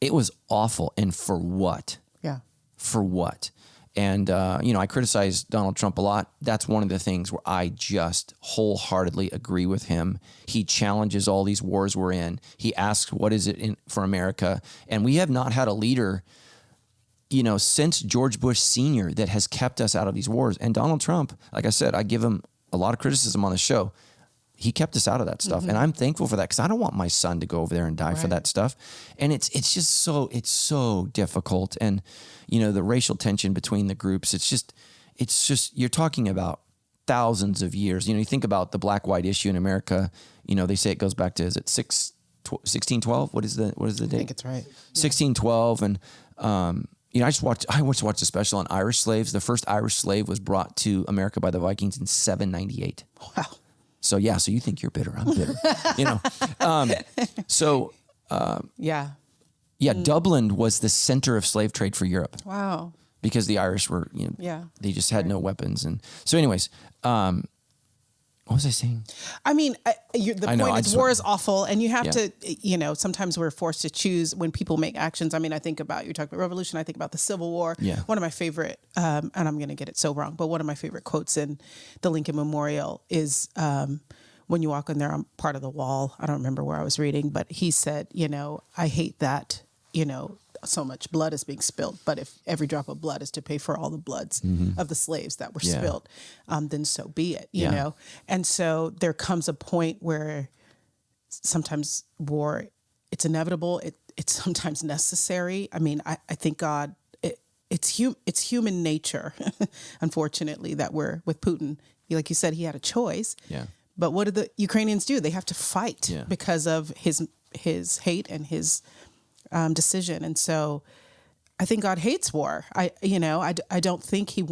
It was awful. And for what? Yeah. For what? And, I criticize Donald Trump a lot. That's one of the things where I just wholeheartedly agree with him. He challenges all these wars we're in. He asks, what is it for America? And we have not had a leader, since George Bush Sr. that has kept us out of these wars. And Donald Trump, like I said, I give him a lot of criticism on the show. He kept us out of that stuff. And I'm thankful for that because I don't want my son to go over there and die for that stuff. And it's just so difficult. And, the racial tension between the groups, it's just, you're talking about thousands of years. You think about the black-white issue in America, they say it goes back to, is it 1612? What is the date? I think it's right. 1612. And, I just watched a special on Irish slaves. The first Irish slave was brought to America by the Vikings in 798. Wow. So you think you're bitter. I'm bitter, Dublin was the center of slave trade for Europe. Wow. Because the Irish were, they just had no weapons. And so anyways, what was I saying? I mean, the point is war is awful, and you have to, sometimes we're forced to choose when people make actions. I mean, I think about, you talk about revolution, I think about the Civil War. Yeah. One of my favorite, and I'm going to get it so wrong, but one of my favorite quotes in the Lincoln Memorial is, when you walk in there, I'm part of the wall. I don't remember where I was reading, but he said, I hate that, so much blood is being spilled, but if every drop of blood is to pay for all the bloods of the slaves that were spilled, then so be it, you know? And so there comes a point where sometimes war, it's inevitable. It's sometimes necessary. I mean, I think God, it's human nature, unfortunately, that we're with Putin. Like you said, he had a choice. Yeah. But what do the Ukrainians do? They have to fight because of his hate and his decision. And so I think God hates war. I don't think he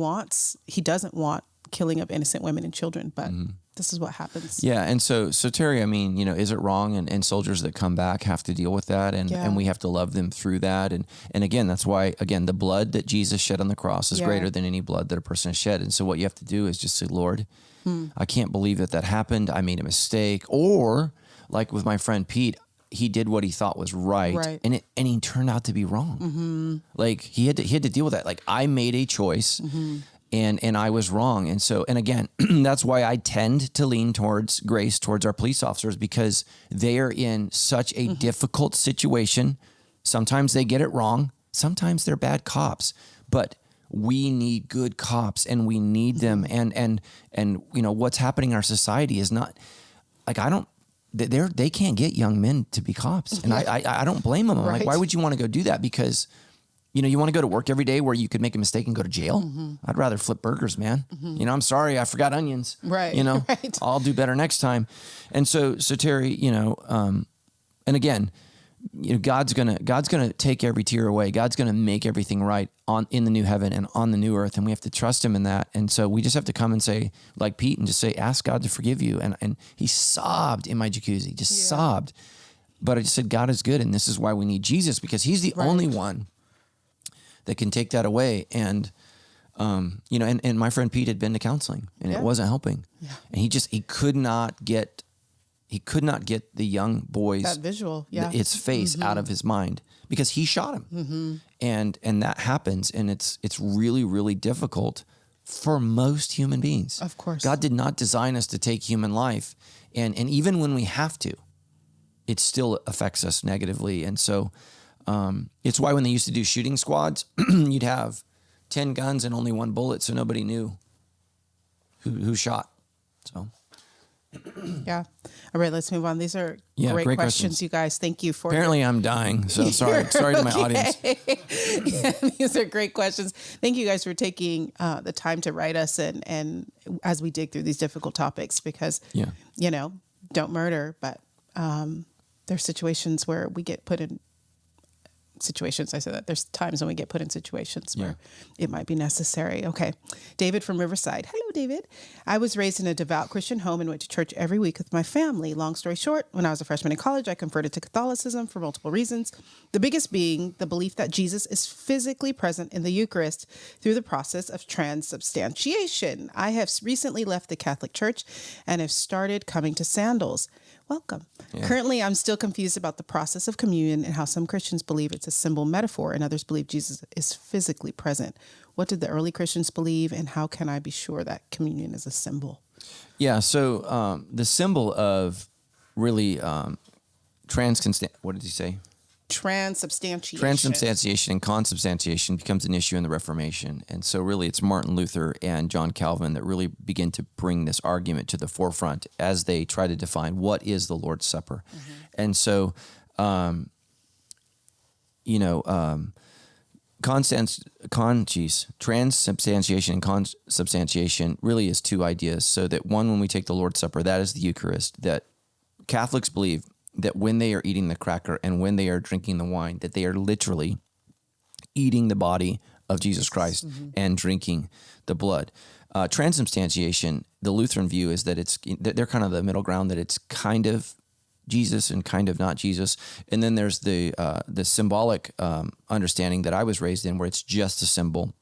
doesn't want killing of innocent women and children, but this is what happens. Yeah. And so Terry, I mean, is it wrong? And soldiers that come back have to deal with that. And we have to love them through that. And again, that's why, the blood that Jesus shed on the cross is greater than any blood that a person has shed. And so what you have to do is just say, Lord, I can't believe that happened. I made a mistake. Or like with my friend Pete, he did what he thought was right. And he turned out to be wrong. Like he had to deal with that. Like I made a choice and I was wrong. And so, and again, that's why I tend to lean towards grace towards our police officers, because they are in such a difficult situation. Sometimes they get it wrong. Sometimes they're bad cops, but we need good cops and we need them. And what's happening in our society is not like, they can't get young men to be cops. And I don't blame them. I'm like, why would you want to go do that? Because, you want to go to work every day where you could make a mistake and go to jail. I'd rather flip burgers, man. I'm sorry, I forgot onions. I'll do better next time. And so Terry, and again, God's gonna take every tear away. God's gonna make everything right in the new heaven and on the new earth, and we have to trust Him in that. And so we just have to come and say, like Pete, and just say, ask God to forgive you. And he sobbed in my jacuzzi, sobbed. But I just said, God is good, and this is why we need Jesus, because He's the only one that can take that away. And and my friend Pete had been to counseling, and it wasn't helping. And he could not get the young boy's that visual, its face out of his mind, because he shot him. And that happens, and it's really, really difficult for most human beings. Of course. God did not design us to take human life. And even when we have to, it still affects us negatively. And so it's why when they used to do shooting squads, you'd have 10 guns and only one bullet, so nobody knew who shot. So yeah. All right, let's move on. These are great questions, you guys. Thank you for Apparently I'm dying, so sorry to my audience. These are great questions. Thank you guys for taking the time to write us and as we dig through these difficult topics, because don't murder, but there's situations where we get put in situations. I said that there's times when we get put in situations where it might be necessary. Okay. David from Riverside. Hello, David. I was raised in a devout Christian home and went to church every week with my family. Long story short, when I was a freshman in college, I converted to Catholicism for multiple reasons. The biggest being the belief that Jesus is physically present in the Eucharist through the process of transubstantiation. I have recently left the Catholic Church and have started coming to sandals. Welcome. Yeah. Currently, I'm still confused about the process of communion and how some Christians believe it's a symbol metaphor and others believe Jesus is physically present. What did the early Christians believe, and how can I be sure that communion is a symbol? Yeah, so the symbol of really what did he say? Transubstantiation and consubstantiation becomes an issue in the Reformation. And so really it's Martin Luther and John Calvin that really begin to bring this argument to the forefront as they try to define what is the Lord's Supper. Mm-hmm. And so, transubstantiation and consubstantiation really is two ideas. So that one, when we take the Lord's Supper, that is the Eucharist, that Catholics believe that when they are eating the cracker and when they are drinking the wine, that they are literally eating the body of Jesus Christ and drinking the blood. Transubstantiation, the Lutheran view is that they're kind of the middle ground, that it's kind of Jesus and kind of not Jesus. And then there's the symbolic understanding that I was raised in, where it's just a symbol.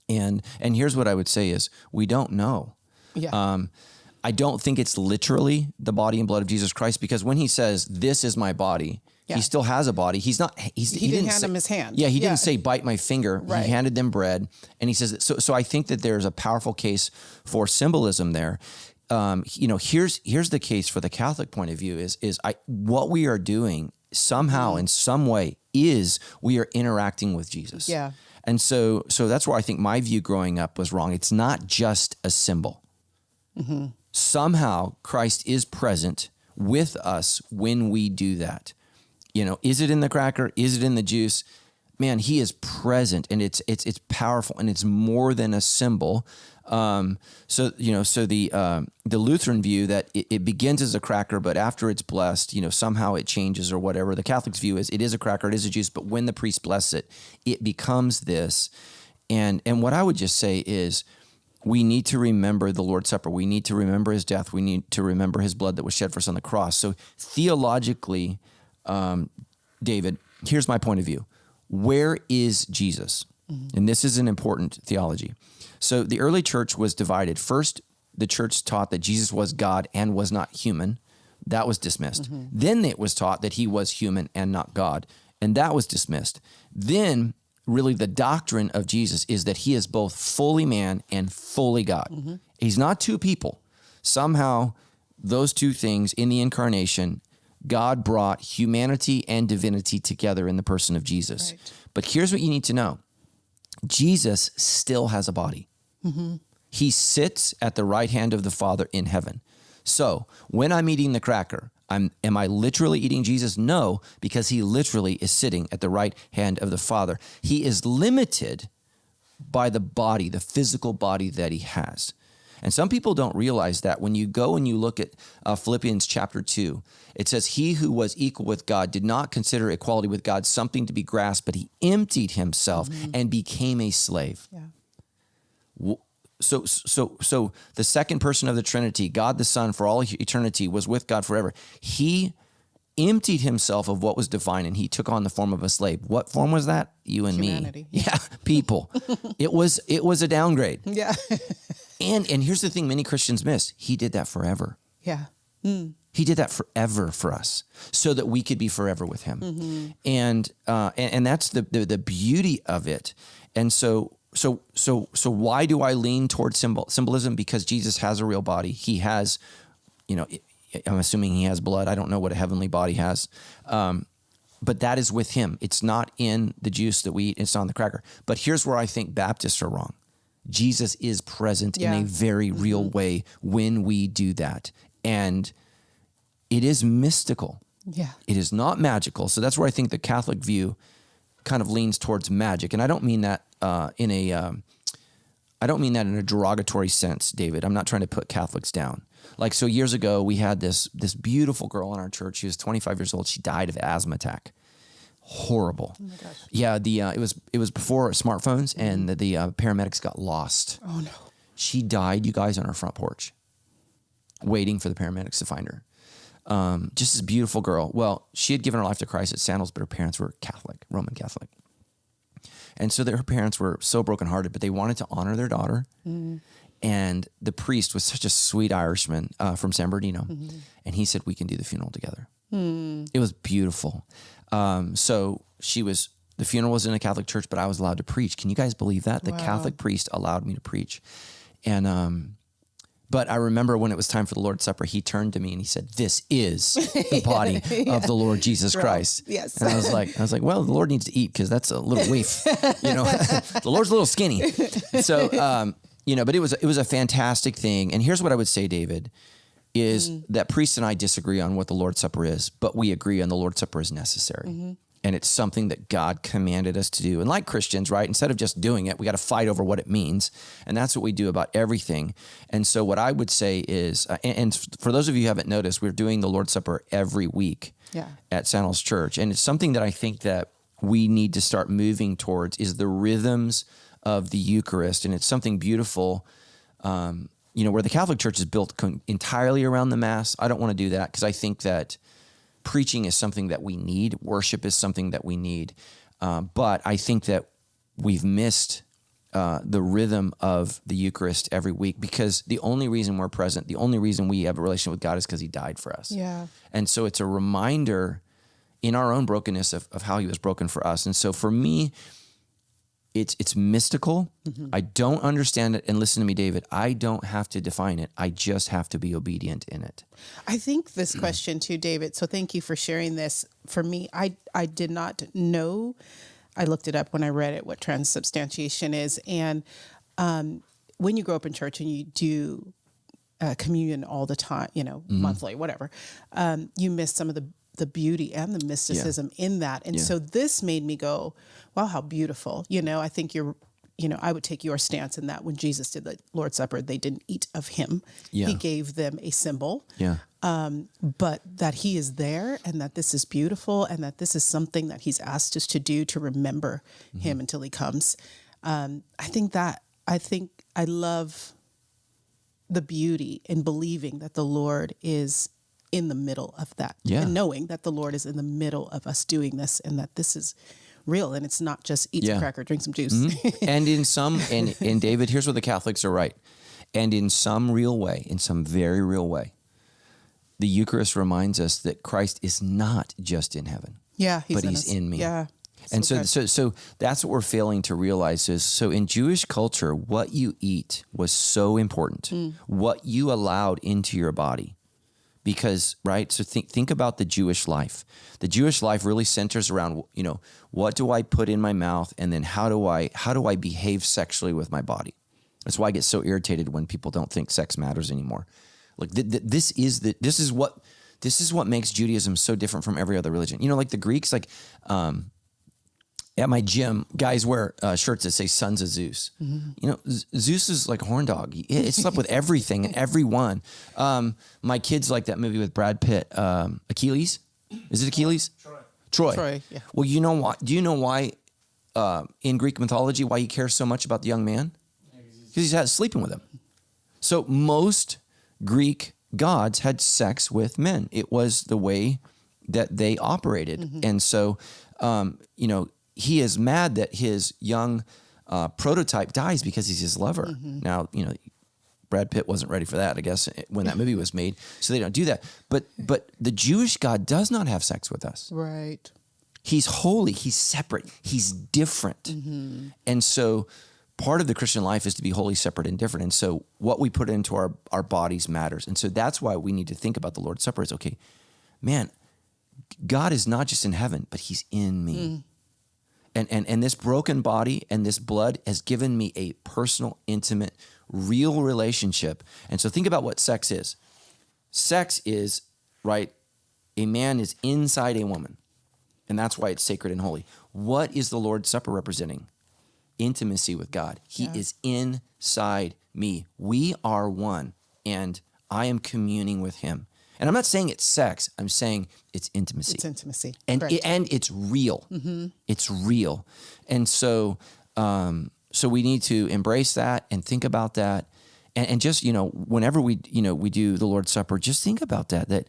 And here's what I would say is we don't know. Yeah. I don't think it's literally the body and blood of Jesus Christ, because when he says, "This is my body," he still has a body. He didn't hand him his hand. Yeah, he didn't say, "Bite my finger." Right. He handed them bread, and he says, so I think that there's a powerful case for symbolism there. Here's the case for the Catholic point of view is what we are doing somehow in some way is we are interacting with Jesus. Yeah. And so that's where I think my view growing up was wrong. It's not just a symbol. Mm-hmm. Somehow Christ is present with us when we do that. Is it in the cracker? Is it in the juice? Man, he is present, and it's powerful, and it's more than a symbol. So the Lutheran view that it begins as a cracker, but after it's blessed, somehow it changes or whatever. The Catholic's view is it is a cracker, it is a juice, but when the priest blesses it, it becomes this. And what I would just say is, we need to remember the Lord's Supper. We need to remember his death. We need to remember his blood that was shed for us on the cross. So theologically, David, here's my point of view. Where is Jesus? Mm-hmm. And this is an important theology. So the early church was divided. First, the church taught that Jesus was God and was not human. That was dismissed. Mm-hmm. Then it was taught that he was human and not God. And that was dismissed. Then really the doctrine of Jesus is that he is both fully man and fully God. Mm-hmm. He's not two people. Somehow those two things in the incarnation, God brought humanity and divinity together in the person of Jesus. Right. But here's what you need to know. Jesus still has a body. Mm-hmm. He sits at the right hand of the Father in heaven. So when I'm eating the cracker, am I literally eating Jesus? No, because he literally is sitting at the right hand of the Father. He is limited by the body, the physical body that he has. And some people don't realize that when you go and you look at Philippians chapter 2, it says, he who was equal with God did not consider equality with God something to be grasped, but he emptied himself and became a slave. Yeah. So the second person of the Trinity, God the Son, for all eternity, was with God forever. He emptied himself of what was divine, and he took on the form of a slave. What form was that? You and Humanity. Me. Yeah, people. It was a downgrade. Yeah. And here's the thing many Christians miss. He did that forever. Yeah. He did that forever for us so that we could be forever with him. Mm-hmm. And that's the beauty of it. And so why do I lean towards symbolism? Because Jesus has a real body. He has, I'm assuming he has blood. I don't know what a heavenly body has. But that is with him. It's not in the juice that we eat. It's not on the cracker. But here's where I think Baptists are wrong. Jesus is present in a very real way when we do that. And it is mystical. Yeah. It is not magical. So that's where I think the Catholic view kind of leans towards magic. And I don't mean that in a derogatory sense, David. I'm not trying to put Catholics down. Like, so years ago, we had this beautiful girl in our church. She was 25 years old. She died of asthma attack. horrible. Oh my gosh. Yeah, it was before smartphones, and the paramedics got lost. Oh no. She died, you guys, on her front porch, waiting for the paramedics to find her. Just this beautiful girl. Well, she had given her life to Christ at Sandals, but her parents were Catholic, Roman Catholic. And so her parents were so brokenhearted, but they wanted to honor their daughter. And the priest was such a sweet Irishman from San Bernardino. And he said, we can do the funeral together. It was beautiful. So the funeral was in a Catholic church, but I was allowed to preach. Can you guys believe that? The Catholic priest allowed me to preach. And, but I remember when it was time for the Lord's Supper, he turned to me and he said, this is the body of the Lord Jesus Christ. Yes. And I was like, well, the Lord needs to eat because that's a little waif, the Lord's a little skinny. So, but it was a fantastic thing. And here's what I would say, David, is that priest and I disagree on what the Lord's Supper is, but we agree on the Lord's Supper is necessary. And it's something that God commanded us to do. And like Christians, right, instead of just doing it, we got to fight over what it means. And that's what we do about everything. And so what I would say is, and for those of you who haven't noticed, we're doing the Lord's Supper every week at Sandals Church. And it's something that I think that we need to start moving towards is the rhythms of the Eucharist. And it's something beautiful, where the Catholic Church is built entirely around the Mass. I don't want to do that because I think that preaching is something that we need. Worship is something that we need. But I think that we've missed the rhythm of the Eucharist every week because the only reason we're present, the only reason we have a relationship with God is because he died for us. Yeah. And so it's a reminder in our own brokenness of how he was broken for us. And so for me, it's mystical. I don't understand it. And listen to me, David, I don't have to define it. I just have to be obedient in it. I think this question too, David, so thank you for sharing this. For me, I did not know. I looked it up when I read it, what transubstantiation is. And when you grow up in church and you do communion all the time, monthly, whatever, you miss some of the beauty and the mysticism in that. And so this made me go, wow, how beautiful. I think I would take your stance in that when Jesus did the Lord's Supper, they didn't eat of him. He gave them a symbol, but that he is there and that this is beautiful and that this is something that he's asked us to do to remember him until he comes. I think I love the beauty in believing that the Lord is in the middle of that and knowing that the Lord is in the middle of us doing this and that this is real and it's not just eat some cracker, drink some juice. And in some, and David, here's where the Catholics are right. And in some real way, in some very real way, the Eucharist reminds us that Christ is not just in heaven. But he's in me. Yeah. And so that's what we're failing to realize is, so in Jewish culture, what you eat was so important. What you allowed into your body. Because, right, so think about the Jewish life. The Jewish life really centers around, what do I put in my mouth, and then how do I behave sexually with my body? That's why I get so irritated when people don't think sex matters anymore. Like this is what makes Judaism so different from every other religion. Like the Greeks, at my gym, guys wear shirts that say "Sons of Zeus." Zeus is like a horn dog. It slept with everything and everyone. My kids like that movie with Brad Pitt, Achilles. Is it Achilles? Troy. Yeah. Well, you know why? Do you know why? In Greek mythology, why he cares so much about the young man? Because he's had sleeping with him. So most Greek gods had sex with men. It was the way that they operated, and so he is mad that his young prototype dies because he's his lover. Now, Brad Pitt wasn't ready for that, I guess, when that movie was made. So they don't do that. But the Jewish God does not have sex with us. Right. He's holy. He's separate. He's different. And so part of the Christian life is to be wholly separate and different. And so what we put into our bodies matters. And so that's why we need to think about the Lord's Supper is, okay, man, God is not just in heaven, but he's in me. And this broken body and this blood has given me a personal, intimate, real relationship. And so think about what sex is. Sex is, right, a man is inside a woman. And that's why it's sacred and holy. What is the Lord's Supper representing? Intimacy with God. He is inside me. We are one, and I am communing with him. And I'm not saying it's sex. I'm saying it's intimacy. It's intimacy. And Correct. and it's real. It's real. And so so we need to embrace that and think about that. And just, whenever we do the Lord's Supper, just think about that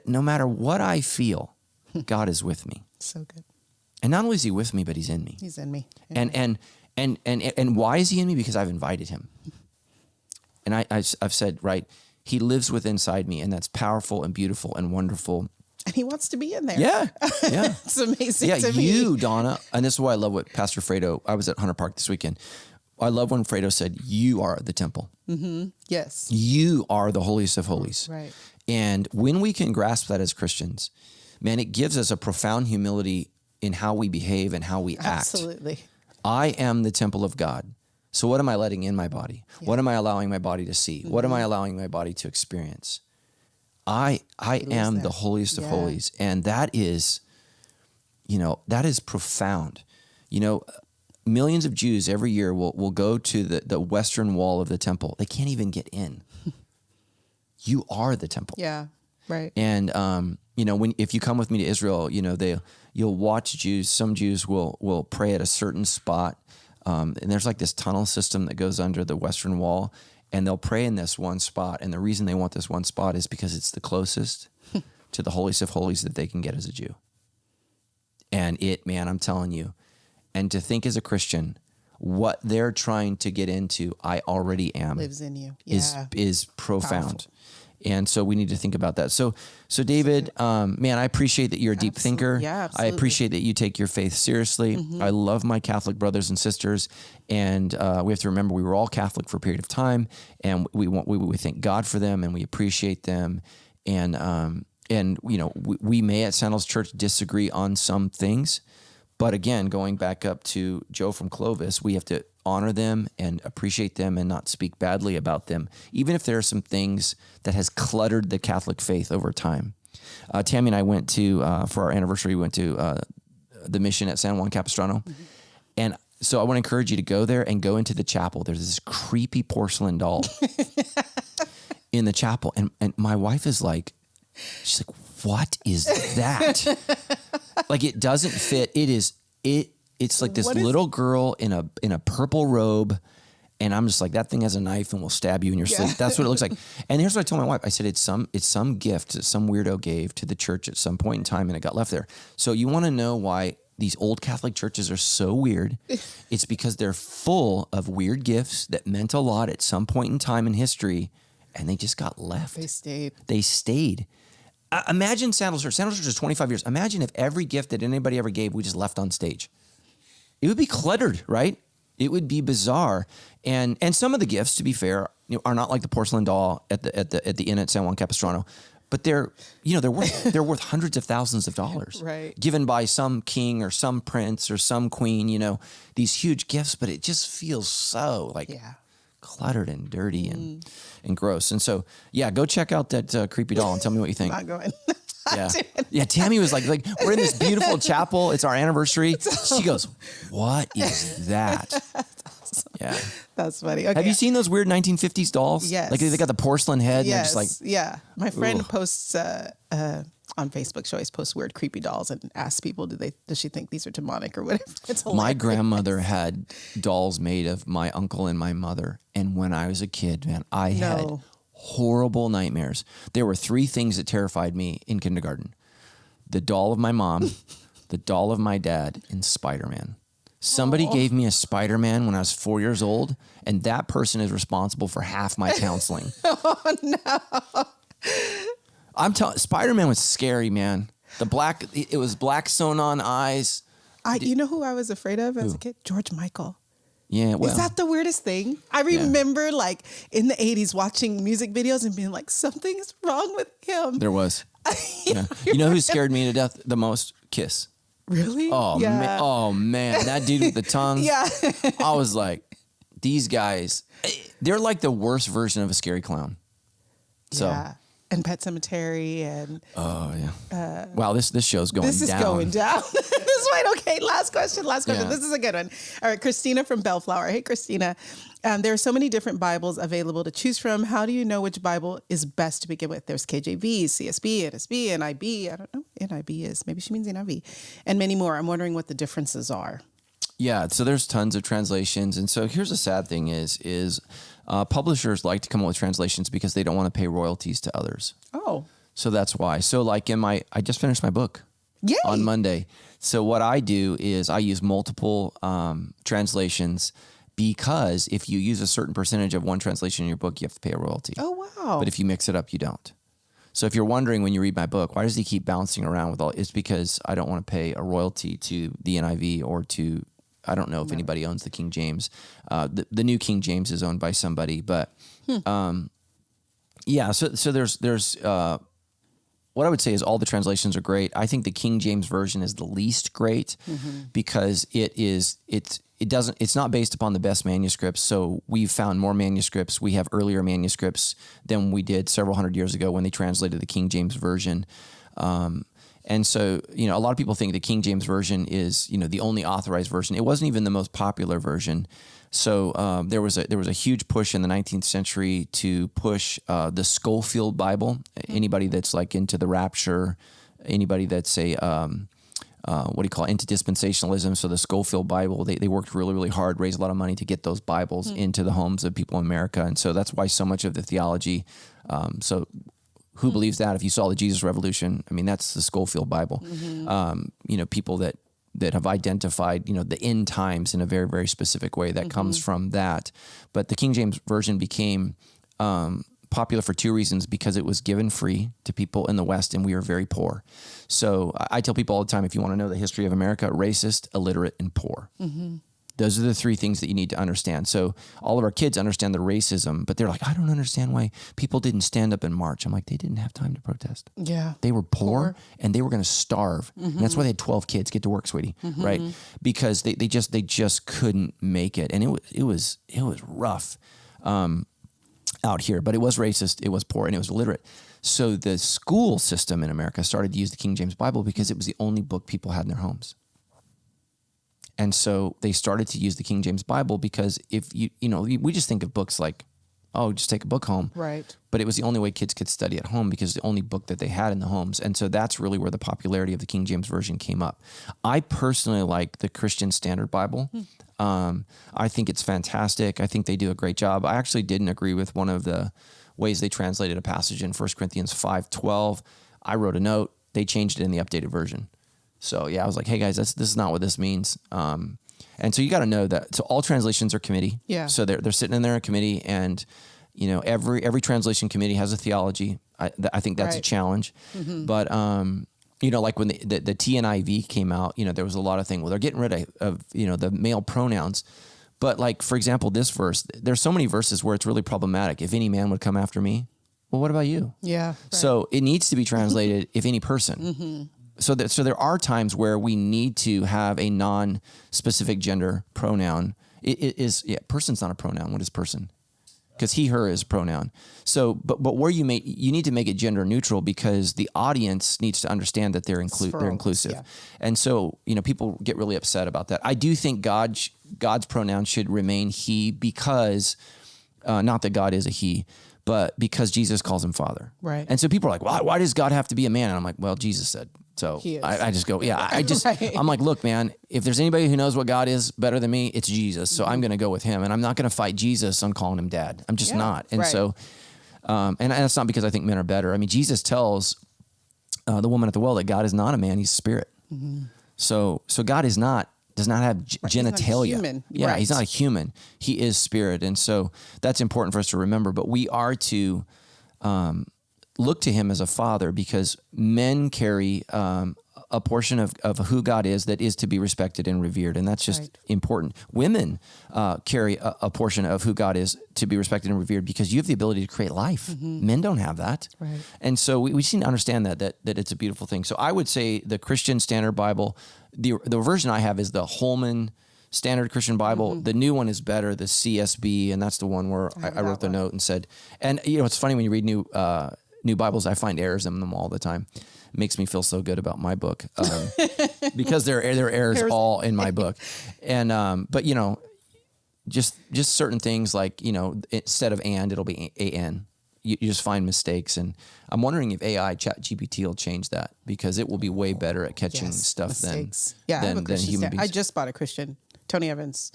no matter what I feel, God is with me. So good. And not only is he with me, but he's in me. He's in me. And why is he in me? Because I've invited him. And I've said, right, he lives within inside me, and that's powerful and beautiful and wonderful. And he wants to be in there. Yeah. It's amazing to me. You, Donna, and this is why I love what Pastor Fredo, I was at Hunter Park this weekend. I love when Fredo said, you are the temple. Yes. You are the holiest of holies. Right. And when we can grasp that as Christians, man, it gives us a profound humility in how we behave and how we act. Absolutely. I am the temple of God. So what am I letting in my body? Yeah. What am I allowing my body to see? What am I allowing my body to experience? I am the holiest of holies. And that is, that is profound. Millions of Jews every year will go to the western wall of the temple. They can't even get in. You are the temple. Yeah, right. And if you come with me to Israel, you'll watch Jews. Some Jews will pray at a certain spot, and there's like this tunnel system that goes under the western wall, and they'll pray in this one spot. And the reason they want this one spot is because it's the closest to the holiest of holies that they can get as a Jew. And I'm telling you. And to think as a Christian, what they're trying to get into, I already am. Lives in you. Is profound. Powerful. And so we need to think about that. So David, man, I appreciate that you're a deep thinker. Yeah, absolutely. I appreciate that you take your faith seriously. I love my Catholic brothers and sisters. And we have to remember we were all Catholic for a period of time. And we thank God for them and we appreciate them. And we may at Sandals Church disagree on some things. But again, going back up to Joe from Clovis, we have to honor them and appreciate them and not speak badly about them, even if there are some things that has cluttered the Catholic faith over time. Tammy and I went to, for our anniversary, we went to the mission at San Juan Capistrano. And so I want to encourage you to go there and go into the chapel. There's this creepy porcelain doll in the chapel. And my wife is like, she's like, what is that? Like it doesn't fit. It's like this little girl in a purple robe. And I'm just like, that thing has a knife and will stab you in your sleep. That's what it looks like. And here's what I told my wife. I said, it's some gift that some weirdo gave to the church at some point in time and it got left there. So you want to know why these old Catholic churches are so weird? It's because they're full of weird gifts that meant a lot at some point in time in history and they just got left. They stayed. Imagine Sandals Church. Sandals Church is 25 years. Imagine if every gift that anybody ever gave, we just left on stage. It would be cluttered, right? It would be bizarre. And some of the gifts, to be fair, are not like the porcelain doll at the inn at San Juan Capistrano, but they're worth hundreds of thousands of dollars, right? Given by some king or some prince or some queen, these huge gifts, but it just feels so cluttered and dirty and gross. And so, go check out that creepy doll and tell me what you think. Not going. Yeah. Tammy was like, we're in this beautiful chapel. It's our anniversary. She goes, what is that? Awesome. Yeah. That's funny. Okay. Have you seen those weird 1950s dolls? Yes. Like they got the porcelain head. Yes. And they're just like, yeah. My friend posts on Facebook. She always posts weird, creepy dolls and asks people, does she think these are demonic or whatever? It's hilarious. My grandmother had dolls made of my uncle and my mother. And when I was a kid, man, I had horrible nightmares. There were 3 things that terrified me in kindergarten: the doll of my mom, the doll of my dad, and Spider-Man. Somebody gave me a Spider-Man when I was 4 years old, and that person is responsible for half my counseling. Oh no! I'm telling, Spider-Man was scary, man. It was black sewn on eyes. You know who I was afraid of as a kid? George Michael. Yeah, well. Is that the weirdest thing? I remember in the 80s watching music videos and being like, something is wrong with him. There was. Yeah. You know who scared me to death the most? Kiss. Really? Oh, man. That dude with the tongue. Yeah. I was like, these guys, they're like the worst version of a scary clown. So, and Pet Cemetery and Oh yeah. Wow, this show's going down. this is going down. This is right. Okay, last question. Yeah. This is a good one. All right, Christina from Bellflower. Hey, Christina. There are so many different Bibles available to choose from. How do you know which Bible is best to begin with? There's KJV, CSB, NSB, NIB. I don't know. NIB is, maybe she means NIV, and many more. I'm wondering what the differences are. Yeah, so there's tons of translations, and so here's the sad thing is publishers like to come up with translations because they don't want to pay royalties to others. Oh. So that's why. So like I just finished my book. Yay. On Monday. So what I do is I use multiple translations, because if you use a certain percentage of one translation in your book, you have to pay a royalty. Oh, wow. But if you mix it up, you don't. So if you're wondering when you read my book, why does he keep bouncing around with all, it's because I don't want to pay a royalty to the NIV or to, I don't know if anybody owns the King James. The new King James is owned by somebody, but yeah, so there's what I would say is all the translations are great. I think the King James Version is the least great because it's not based upon the best manuscripts. So we've found more manuscripts. We have earlier manuscripts than we did several hundred years ago when they translated the King James Version. And so, a lot of people think the King James Version is, the only authorized version. It wasn't even the most popular version. So there was a huge push in the 19th century to push the Schofield Bible. Anybody that's like into the rapture, anybody that's into dispensationalism. So the Schofield Bible, they worked really, really hard, raised a lot of money to get those Bibles into the homes of people in America. And so that's why so much of the theology, who believes that? If you saw the Jesus Revolution, I mean, that's the Schofield Bible. People that have identified, the end times in a very, very specific way that comes from that. But the King James Version became popular for two reasons: because it was given free to people in the West and we are very poor. So I tell people all the time, if you want to know the history of America, racist, illiterate, and poor. Those are the three things that you need to understand. So all of our kids understand the racism, but they're like, I don't understand why people didn't stand up and march. I'm like, they didn't have time to protest. Yeah. They were poor and they were going to starve. And that's why they had 12 kids. Get to work, sweetie. Right? Because they just couldn't make it. And it was rough out here, but it was racist. It was poor and it was illiterate. So the school system in America started to use the King James Bible because it was the only book people had in their homes. And so they started to use the King James Bible because if we just think of books like, oh, just take a book home. Right. But it was the only way kids could study at home because the only book that they had in the homes. And so that's really where the popularity of the King James Version came up. I personally like the Christian Standard Bible. I think it's fantastic. I think they do a great job. I actually didn't agree with one of the ways they translated a passage in 1 Corinthians 5:12. I wrote a note. They changed it in the updated version. So yeah, I was like, hey guys, this is not what this means. And so you got to know that. So all translations are committee. Yeah. So they're sitting in there in committee, and every translation committee has a theology. I think that's a challenge. But like when the TNIV came out, there was a lot of things. Well, they're getting rid of the male pronouns. But like, for example, this verse, there's so many verses where it's really problematic. If any man would come after me, well, what about you? Yeah. Right. So it needs to be translated, if any person. So there are times where we need to have a non-specific gender pronoun. Person's not a pronoun. What is person? Because he, her is a pronoun. So, but where you need to make it gender neutral because the audience needs to understand that they're inclusive. Yeah. And so, people get really upset about that. I do think God's pronoun should remain he because, not that God is a he, but because Jesus calls him Father. Right. And so people are like, why does God have to be a man? And I'm like, well, Jesus said. So I just go, I'm like, look, man, if there's anybody who knows what God is better than me, it's Jesus. So I'm going to go with him, and I'm not going to fight Jesus on calling him dad. I'm just not. And so, and that's not because I think men are better. I mean, Jesus tells the woman at the well that God is not a man, he's spirit. So God does not have genitalia. He's not human. Yeah, right. He's not a human. He is spirit. And so that's important for us to remember, but we are to, look to him as a father because men carry a portion of who God is that is to be respected and revered. And that's just important. Women carry a portion of who God is to be respected and revered because you have the ability to create life. Men don't have that. Right. And so we just need to understand that it's a beautiful thing. So I would say the Christian Standard Bible, the version I have is the Holman Standard Christian Bible. The new one is better, the CSB, and that's the one where I wrote the note and said, and it's funny when you read new Bibles, I find errors in them all the time. It makes me feel so good about my book because there are errors all in my book. And but just certain things like instead of and, it'll be an. You just find mistakes, and I'm wondering if AI ChatGPT will change that, because it will be way better at catching stuff mistakes. than human beings. I just bought a Tony Evans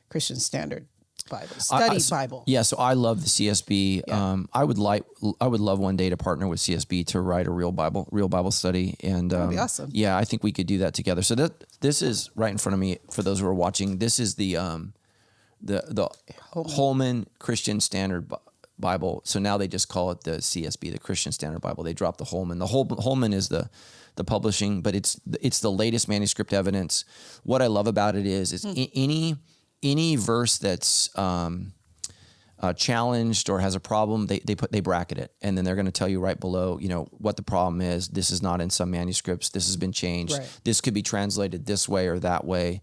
Christian Standard Bible, Bible. Yeah, so I love the CSB. Yeah. I would love one day to partner with CSB to write a real Bible study, and that'd be awesome. Yeah, I think we could do that together. So this is right in front of me for those who are watching. This is the Holman Christian Standard Bible. So now they just call it the CSB, the Christian Standard Bible. They dropped the Holman. The Holman is the publishing, but it's the latest manuscript evidence. What I love about it is any verse that's challenged or has a problem, they bracket it, and then they're going to tell you right below, what the problem is. This is not in some manuscripts. This has been changed. Right. This could be translated this way or that way.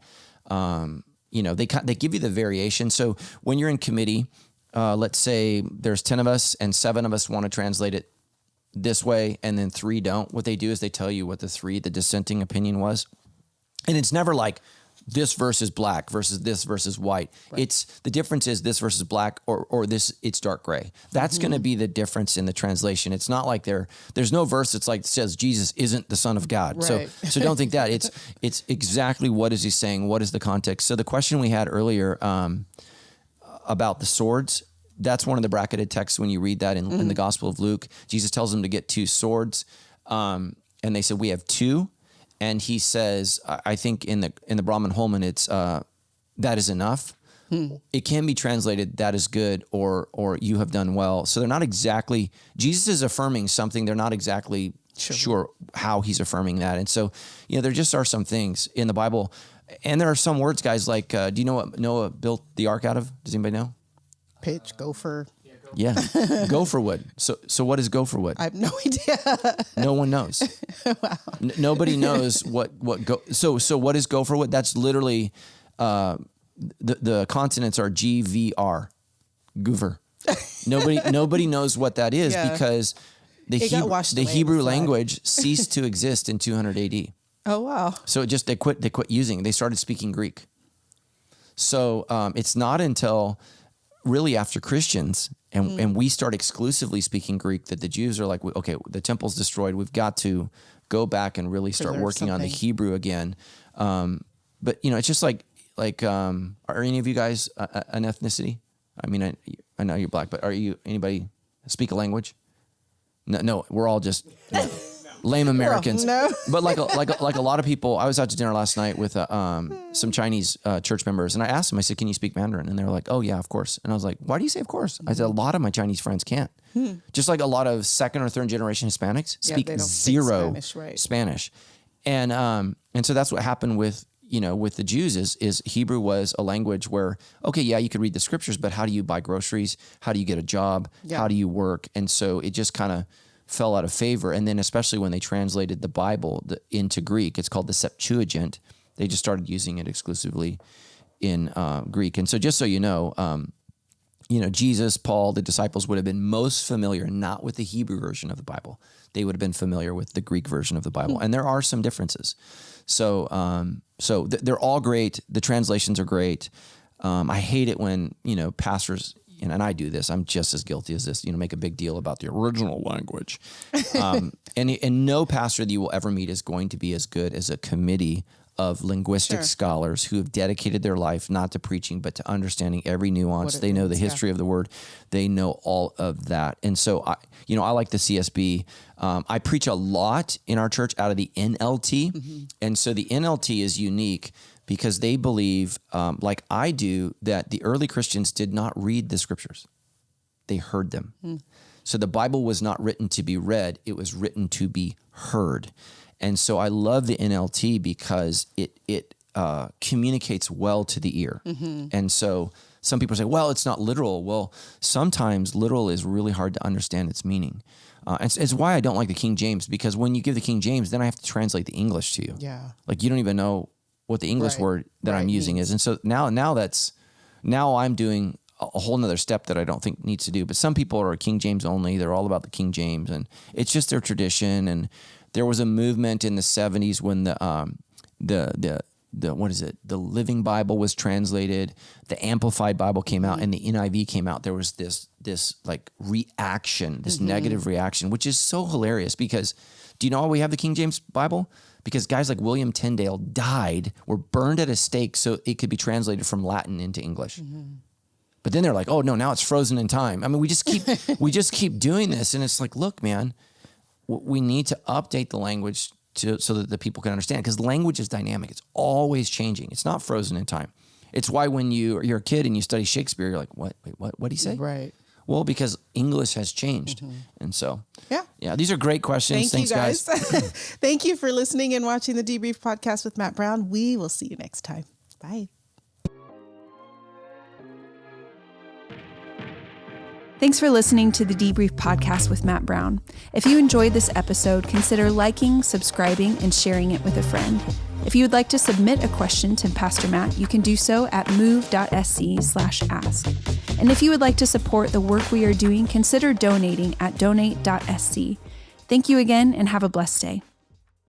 They give you the variation. So when you're in committee, let's say there's 10 of us and 7 of us want to translate it this way, and then 3 don't. What they do is they tell you what the dissenting opinion was. And it's never like this verse is black versus this verse is white. Right. It's the difference is this verse is black or this, it's dark gray. That's going to be the difference in the translation. It's not like there's no verse that's like says Jesus isn't the Son of God. Right. So don't think that. It's exactly what is he saying? What is the context? So the question we had earlier about the swords, that's one of the bracketed texts when you read that in the Gospel of Luke. Jesus tells them to get 2 swords, and they said, we have 2. And he says, I think in the Brahman Holman, it's that is enough. It can be translated that is good or you have done well. So they're not exactly, Jesus is affirming something. They're not exactly sure how he's affirming that. And so, there just are some things in the Bible. And there are some words, guys, like, do you know what Noah built the ark out of? Does anybody know? Pitch, gopher. Yeah, gopher wood. So what is gopher wood? I have no idea. No one knows. Wow. Nobody knows what So what is gopher wood? That's literally the consonants are GVR, goover. Nobody knows what that is because the Hebrew language ceased to exist in 200 AD. Oh wow! So they quit using it. They started speaking Greek. So it's not until really after Christians and we start exclusively speaking Greek that the Jews are like, okay, the temple's destroyed. We've got to go back and really start working on the Hebrew again. But it's just like are any of you guys an ethnicity? I mean, I know you're black, but are you anybody speak a language? No, we're all just lame Americans. No. But like a lot of people, I was out to dinner last night with some Chinese church members, and I asked them, I said, can you speak Mandarin? And they were like, oh yeah, of course. And I was like, why do you say of course? I said, a lot of my Chinese friends can't. Just like a lot of 2nd or 3rd generation Hispanics speak zero Spanish. And so that's what happened with the Jews is Hebrew was a language where, okay, yeah, you could read the scriptures, but how do you buy groceries? How do you get a job? Yeah. How do you work? And so it just kind of fell out of favor. And then especially when they translated the Bible into Greek, it's called the Septuagint. They just started using it exclusively in Greek. And so just so you know, Jesus, Paul, the disciples would have been most familiar not with the Hebrew version of the Bible. They would have been familiar with the Greek version of the Bible. And there are some differences. So they're all great. The translations are great. I hate it when, pastors, and I do this, I'm just as guilty as this, make a big deal about the original language. And no pastor that you will ever meet is going to be as good as a committee of linguistic scholars who have dedicated their life not to preaching, but to understanding every nuance. They know the history of the word. They know all of that. And so I like the CSB. I preach a lot in our church out of the NLT. And so the NLT is unique because they believe, like I do, that the early Christians did not read the scriptures. They heard them. So the Bible was not written to be read. It was written to be heard. And so I love the NLT because it communicates well to the ear. And so some people say, well, it's not literal. Well, sometimes literal is really hard to understand its meaning. It's why I don't like the King James, because when you give the King James, then I have to translate the English to you. Yeah. Like you don't even know what the English word that I'm using is. And so now I'm doing a whole nother step that I don't think needs to do. But some people are King James only. They're all about the King James, and it's just their tradition. And there was a movement in the 70s when the Living Bible was translated, the Amplified Bible came out, and the NIV came out. There was this like reaction, this negative reaction, which is so hilarious because do you know why we have the King James Bible? Because guys like William Tyndale were burned at a stake so it could be translated from Latin into English. But then they're like, oh no, now it's frozen in time. I mean, we just keep doing this. And it's like, look, man, we need to update the language so that the people can understand, because language is dynamic. It's always changing. It's not frozen in time. It's why when you're a kid and you study Shakespeare, you're like, what did he say? Right. Well, because English has changed. And so, yeah, these are great questions. Thanks, you guys. Thank you for listening and watching the Debrief Podcast with Matt Brown. We will see you next time. Bye. Thanks for listening to the Debrief Podcast with Matt Brown. If you enjoyed this episode, consider liking, subscribing, and sharing it with a friend. If you would like to submit a question to Pastor Matt, you can do so at move.sc/ask. And if you would like to support the work we are doing, consider donating at donate.sc. Thank you again and have a blessed day.